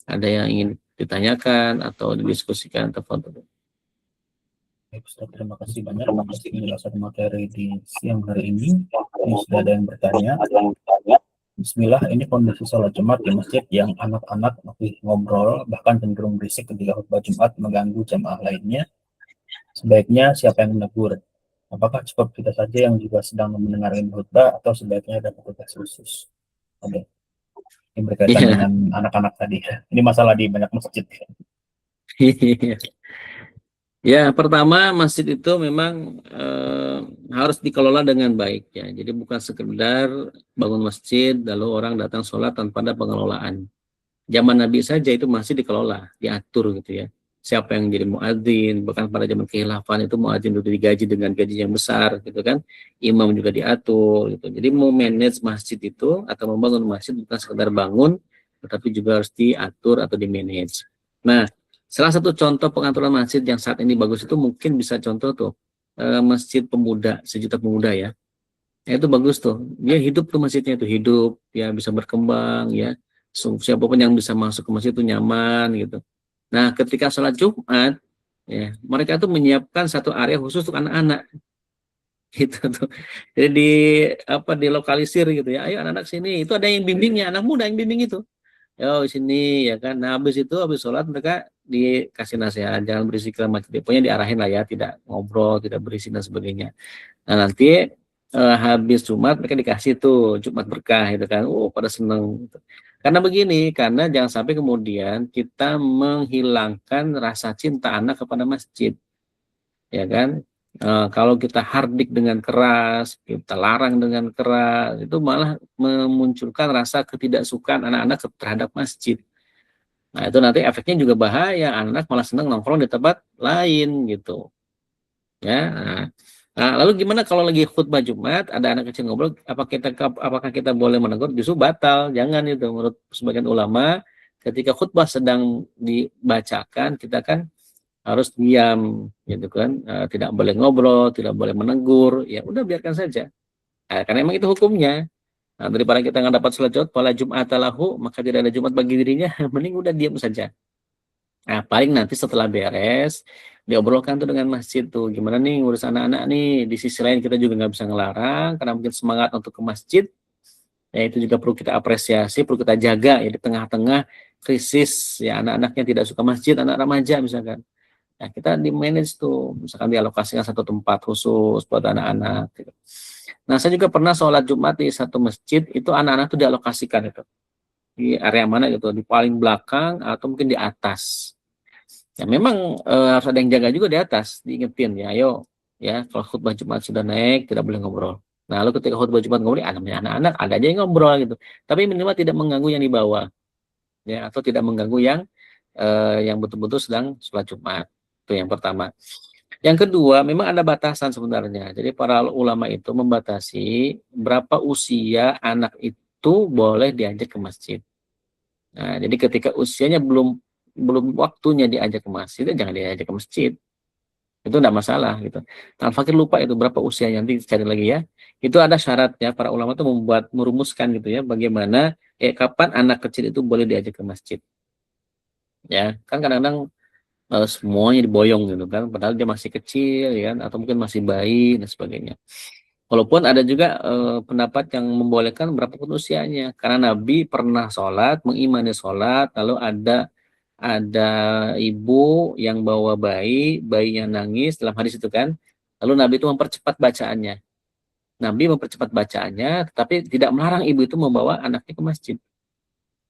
ada yang ingin ditanyakan atau didiskusikan tafadhol. Baik, Ustaz, terima kasih banyak atas penjelasan materi di siang hari ini. Ini sudah ada yang bertanya. Bismillah, ini kondisi sholat Jumat di masjid yang anak-anak masih ngobrol, bahkan cenderung berisik ketika khutbah Jumat mengganggu jamaah lainnya. Sebaiknya siapa yang menegur? Apakah cukup kita saja yang juga sedang mendengarkan khutbah atau sebaiknya ada petugas khusus? Oke, ini berkaitan Iya. dengan anak-anak tadi. Ini masalah di banyak masjid. Ya, pertama masjid itu memang harus dikelola dengan baik ya. Jadi bukan sekedar bangun masjid lalu orang datang sholat tanpa ada pengelolaan. Zaman Nabi saja itu masih dikelola, diatur gitu ya. Siapa yang jadi muadzin, bahkan pada zaman kekhilafan itu muadzin itu digaji dengan gaji yang besar gitu kan. Imam juga diatur gitu. Jadi mau manage masjid itu atau membangun masjid bukan sekedar bangun, tetapi juga harus diatur atau di manage. Nah, salah satu contoh pengaturan masjid yang saat ini bagus itu mungkin bisa contoh tuh Masjid Pemuda, Sejuta Pemuda ya. Ya, itu bagus tuh. Dia hidup tuh masjidnya itu hidup, ya bisa berkembang ya. Siapapun yang bisa masuk ke masjid itu nyaman gitu. Nah, ketika sholat Jumat, ya mereka tuh menyiapkan satu area khusus untuk anak-anak gitu tuh. Jadi dilokalisir gitu ya. Ayo anak-anak sini. Itu ada yang bimbingnya, anak muda yang bimbing itu. Yo sini ya kan. Nah, habis sholat mereka dikasih nasihat, jangan berisik segala macam. Pokoknya diarahin lah ya, tidak ngobrol, tidak berisik dan sebagainya. Nah, nanti habis Jumat mereka dikasih tuh Jumat berkah itu kan. Oh, pada seneng gitu. Karena begini, karena jangan sampai kemudian kita menghilangkan rasa cinta anak kepada masjid, ya kan? Kalau kita hardik dengan keras, kita larang dengan keras, itu malah memunculkan rasa ketidaksukaan anak-anak terhadap masjid. Nah, itu nanti efeknya juga bahaya, anak-anak malah senang nongkrong di tempat lain gitu. Ya. Lalu gimana kalau lagi khutbah Jumat ada anak kecil ngobrol, apakah kita boleh menegur? Justru batal, jangan itu menurut sebagian ulama. Ketika khutbah sedang dibacakan, kita kan harus diam, gitu kan? Tidak boleh ngobrol, tidak boleh menegur. Ya udah biarkan saja. Karena emang itu hukumnya. Nah, daripada kita nggak dapat sholat Jumat, wala Jum'atalahu, maka tidak ada Jumat bagi dirinya, mending udah diam saja. Nah, paling nanti setelah beres, diobrolkan tuh dengan masjid tuh, gimana nih ngurus anak-anak nih. Di sisi lain kita juga nggak bisa ngelarang, karena mungkin semangat untuk ke masjid, ya itu juga perlu kita apresiasi, perlu kita jaga ya di tengah-tengah krisis, ya anak-anak yang tidak suka masjid, anak remaja misalkan. Ya kita di manage tuh, misalkan dialokasikan satu tempat khusus buat anak-anak. Gitu. Nah, saya juga pernah sholat Jumat di satu masjid, itu anak-anak tuh dialokasikan itu. Di area mana gitu, di paling belakang atau mungkin di atas. Ya memang harus ada yang jaga juga di atas, diingetin ya, ayo ya kalau khutbah Jumat sudah naik tidak boleh ngobrol. Nah, lalu ketika khutbah Jumat ngobrol, namanya anak-anak ada aja yang ngobrol gitu. Tapi minimal tidak mengganggu yang di bawah, ya atau tidak mengganggu yang betul-betul sedang sholat Jumat. Itu yang pertama. Yang kedua, memang ada batasan sebenarnya. Jadi para ulama itu membatasi berapa usia anak itu boleh diajak ke masjid. Nah, jadi ketika usianya belum belum waktunya diajak ke masjid, ya jangan diajak ke masjid. Itu enggak masalah gitu. Nah, fakir lupa itu berapa usianya, nanti cari lagi ya. Itu ada syaratnya, para ulama itu merumuskan gitu ya, bagaimana kapan anak kecil itu boleh diajak ke masjid. Ya, kan kadang-kadang semuanya diboyong gitu kan, padahal dia masih kecil ya kan, atau mungkin masih bayi dan sebagainya. Walaupun ada juga pendapat yang membolehkan berapapun usianya, karena Nabi pernah sholat, mengimani sholat, lalu ada ibu yang bawa bayi, bayinya nangis dalam hadis itu kan, lalu Nabi itu mempercepat bacaannya. Nabi mempercepat bacaannya, tetapi tidak melarang ibu itu membawa anaknya ke masjid.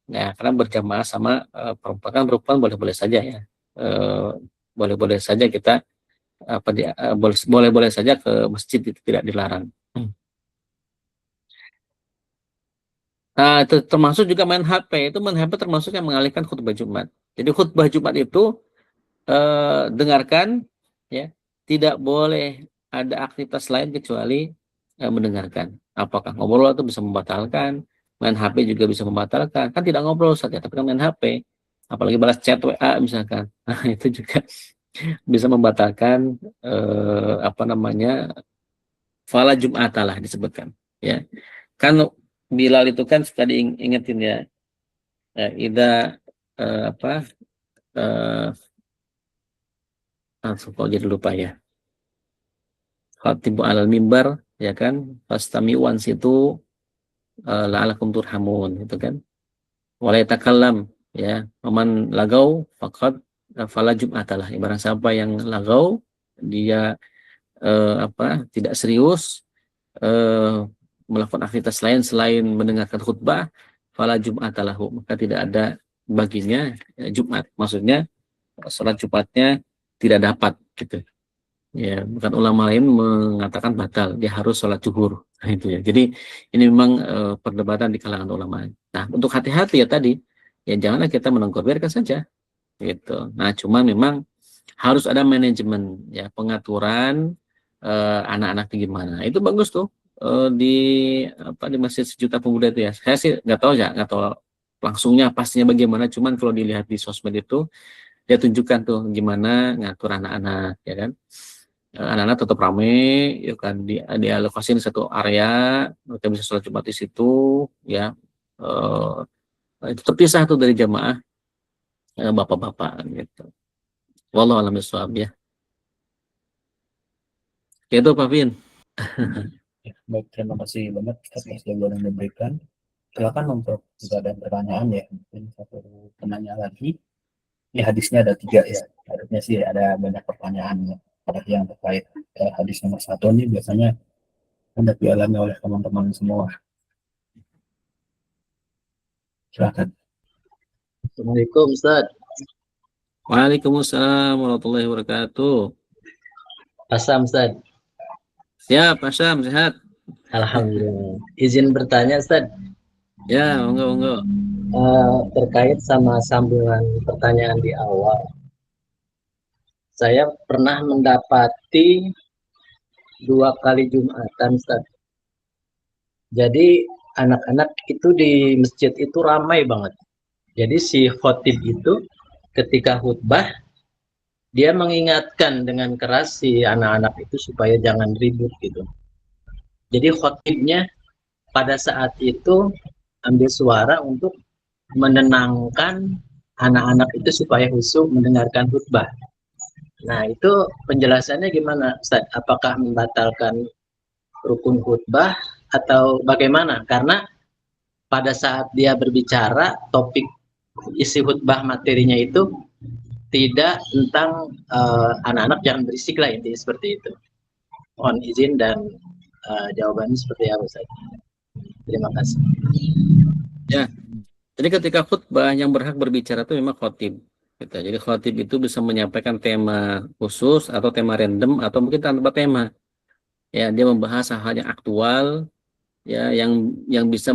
Nah, karena berjamaah sama perempuan, kan perempuan boleh-boleh saja ya, boleh-boleh saja kita boleh-boleh saja ke masjid, itu tidak dilarang. Nah, itu termasuk juga main HP. Itu main HP termasuk yang mengalihkan khutbah Jumat. Jadi khutbah Jumat itu dengarkan, ya, tidak boleh ada aktivitas lain kecuali mendengarkan. Apakah ngobrol itu bisa membatalkan, Main HP juga bisa membatalkan. Kan tidak ngobrol Ustaz ya, tapi kan main HP. Apalagi balas chat WA misalkan. Nah, itu juga bisa membatalkan apa namanya? Fala Jum'atalah disebutkan, ya. Kan Bilal itu kan suka diingetin ya. Ida apa kok jadi lupa ya. Khatibu alal mimbar, ya kan? Fastami'wan situ la'alakum turhamun, itu kan. Wala yatakallam, ya. Waman lagau faqad fala jum'atalah. Barang siapa yang lagau, dia tidak serius melakukan aktivitas lain selain mendengarkan khutbah, fala jum'atalahu, maka tidak ada baginya Jumat. Maksudnya sholat Jumatnya tidak dapat gitu. Ya, bukan ulama lain mengatakan batal, dia harus sholat zuhur. Nah, itu ya. Jadi ini memang perdebatan di kalangan ulama. Nah, untuk hati-hati ya tadi, ya janganlah kita menegur, biarkan saja gitu. Nah, cuman memang harus ada manajemen ya, pengaturan anak-anak gimana. Itu bagus tuh di di Masjid Sejuta Pemuda itu ya. Saya sih nggak tahu ya, nggak tahu langsungnya pastinya bagaimana. Cuman kalau dilihat di sosmed itu dia tunjukkan tuh gimana ngatur anak-anak, ya kan. Anak-anak tetap rame, ya kan, dialokasiin satu area, mereka bisa sholat Jumat di situ, ya. Itu terpisah tuh dari jamaah bapak-bapak gitu. Wallahu a'lam bishawab ya. Itu Pak Vin. Ya, baik, terima kasih banyak atas jawaban yang diberikan. Silakan untuk jika ada pertanyaan ya, mungkin satu penanya lagi. Ini hadisnya ada 3 ya. Harusnya sih ada banyak pertanyaan ya. Ada yang terkait hadis nomor 1 ini biasanya hendak dialami oleh teman-teman semua. Silakan. Assalamualaikum Ustaz. Waalaikumsalam warahmatullahi wabarakatuh. Asam Ustaz. Siap, Pak Syam, sehat. Alhamdulillah. Izin bertanya Ustaz. Ya, monggo. Terkait sama sambungan pertanyaan di awal. Saya pernah mendapati 2 kali Jumatan Ustaz. Jadi anak-anak itu di masjid itu ramai banget. Jadi si khotib itu ketika khutbah dia mengingatkan dengan keras si anak-anak itu supaya jangan ribut gitu. Jadi khotibnya pada saat itu ambil suara untuk menenangkan anak-anak itu supaya khusyuk mendengarkan khutbah. Nah, itu penjelasannya gimana, Ustaz? Apakah membatalkan rukun khutbah atau bagaimana? Karena pada saat dia berbicara, topik isi khutbah materinya itu tidak tentang anak-anak jangan berisik lah, intinya seperti itu. Mohon izin dan jawabannya seperti apa, Ustaz? Terima kasih. Ya, jadi ketika khutbah yang berhak berbicara itu memang khotib. Gitu. Jadi khotib itu bisa menyampaikan tema khusus atau tema random atau mungkin tanpa tema. Ya, dia membahas hal yang aktual, ya, yang bisa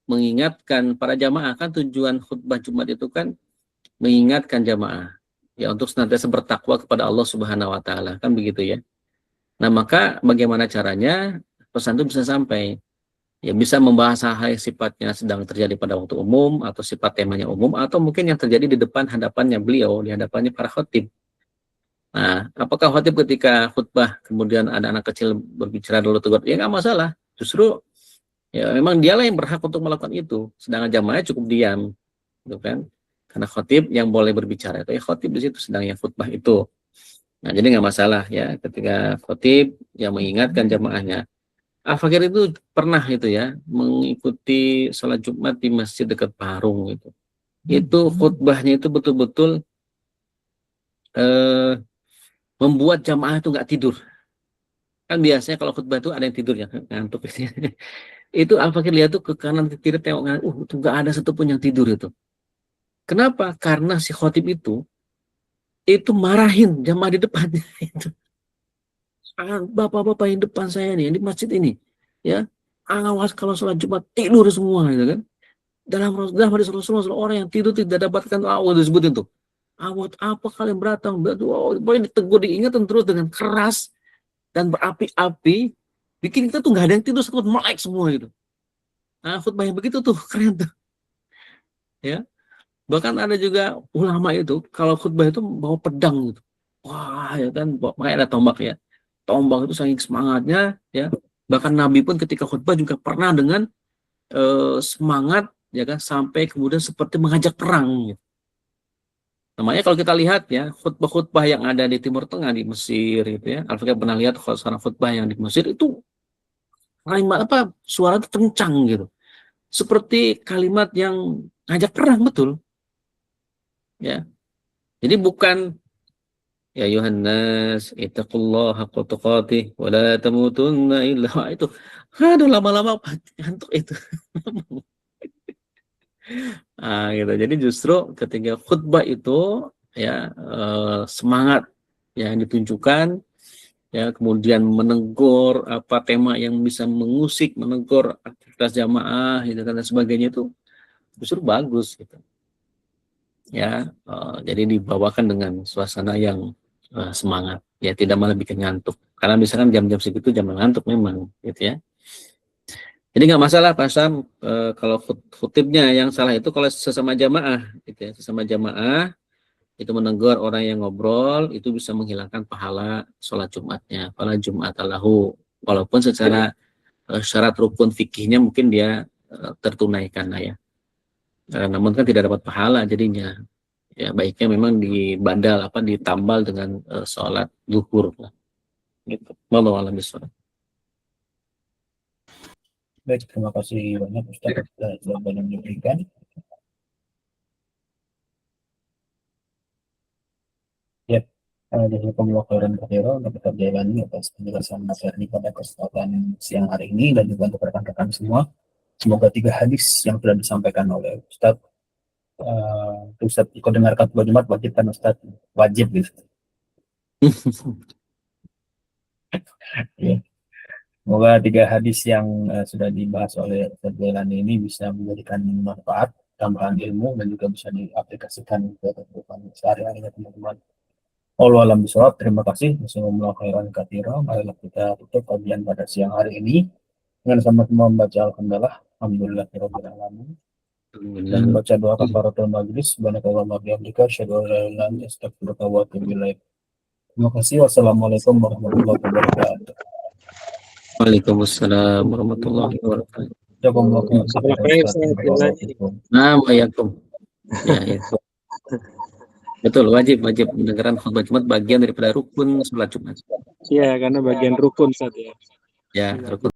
mengingatkan para jamaah. Kan tujuan khutbah Jumat itu kan mengingatkan jamaah, ya, untuk senantiasa bertakwa kepada Allah Subhanahu Wa Taala, kan begitu ya. Nah, maka bagaimana caranya pesan itu bisa sampai? Ya, bisa membahas hal yang sifatnya sedang terjadi pada waktu umum atau sifat temanya umum atau mungkin yang terjadi di depan hadapannya beliau, di hadapannya para khotib. Nah, apakah khotib ketika khutbah kemudian ada anak kecil berbicara dulu tegur? Ya nggak masalah. Justru ya memang dialah yang berhak untuk melakukan itu. Sedangkan jamaahnya cukup diam, gitu kan? Karena khotib yang boleh berbicara itu ya khotib di situ sedang yang khutbah itu. Nah, jadi nggak masalah ya ketika khotib yang mengingatkan jamaahnya. Al-Fakir itu pernah itu ya mengikuti sholat Jumat di masjid dekat Parung itu. Itu khutbahnya itu betul-betul membuat jamaah itu nggak tidur. Kan biasanya kalau khutbah itu ada yang tidur ya, ngantuk. Itu Al-Fakir lihat tuh ke kanan ke kiri tengok ngantuk, itu nggak ada satupun yang tidur itu. Kenapa? Karena si khotib itu marahin jamaah di depannya itu. Bapak-bapak yang depan saya nih, di masjid ini, ya, awas kalau sholat Jumat tidur semua, gitu kan. Dalam hadis Rasulullah, orang yang tidur tidak dapatkan awal disebutin tuh. Awat apa kalian beratang? Boleh ditegur, diingatkan terus dengan keras dan berapi-api, bikin kita tuh nggak ada yang tidur, semua melek semua gitu. khutbah yang begitu tuh keren tuh. Ya, bahkan ada juga ulama itu kalau khutbah itu bawa pedang gitu. Wah, ya kan, makanya ada tombak ya. Tombak itu saking semangatnya ya. Bahkan Nabi pun ketika khutbah juga pernah dengan semangat ya kan sampai kemudian seperti mengajak perang gitu. Namanya kalau kita lihat ya khutbah-khutbah yang ada di Timur Tengah di Mesir gitu ya. Alfiqah pernah lihat seorang khutbah yang di Mesir itu kalimat apa suara itu kencang gitu. Seperti kalimat yang ngajak perang betul ya. Jadi bukan ya Yohanes ittaqullaha haqqa tuqatih wa la tamutunna illa itu. Aduh lama-lama ngantuk itu. Gitu. Jadi justru ketika khutbah itu ya semangat yang ditunjukkan ya kemudian menegur apa tema yang bisa mengusik, menegur aktivitas jamaah gitu kan dan sebagainya itu justru bagus gitu. Ya, jadi dibawakan dengan suasana yang semangat ya tidak malah bikin ngantuk. Karena misalkan jam-jam segitu jam ngantuk memang gitu ya. Jadi nggak masalah Pak Sam, kalau khutibnya yang salah itu kalau sesama jamaah, gitu ya, sesama jamaah itu menegur orang yang ngobrol itu bisa menghilangkan pahala sholat Jumatnya, pahala Jumat lahu, walaupun secara syarat rukun fikihnya mungkin dia tertunaikan lah ya, namun kan tidak dapat pahala jadinya, ya baiknya memang dibadal apa ditambal dengan sholat zuhur lah, gitu. Wallahu a'lam bishawab. Baik, terima kasih banyak Ustaz atas jawaban yang diberikan. Ya, jazakumullah khairan katsiran untuk perjalanan atas penjelasan materi pada kesempatan siang hari ini dan juga untuk rekan-rekan semua. Semoga 3 hadis yang sudah disampaikan oleh Ustaz, Ustaz ikut dengarkan khutbah Jumat wajib kan Ustaz? Wajib gitu. Ya. Semoga 3 hadis yang sudah dibahas oleh Ustaz Jailani ini bisa menjadikan manfaat, tambahan ilmu dan juga bisa diaplikasikan ke kehidupan sehari-hari teman-teman. Wallahu a'lam bishawab. Terima kasih. Jazakumullah khairan katsiran. Marilah kita tutup kajian pada siang hari ini dengan sama-sama membaca alhamdulillahirabbil alamin dan membaca doa kafaratul majlis. Subhanakallahumma wa bihamdika asyhadu an la ilaha illa anta astaghfiruka wa atubu ilaik. Terima kasih. Wassalamualaikum warahmatullahi wabarakatuh. Waalaikumsalam warahmatullahi wabarakatuh. Jazakumullah khairan. Nah, waalaikum. Ya, ya. Betul, wajib mendengarkan khutbah Jumat bagian daripada rukun sholat Jumat. Iya, karena bagian rukun saat ya. Ya, rukun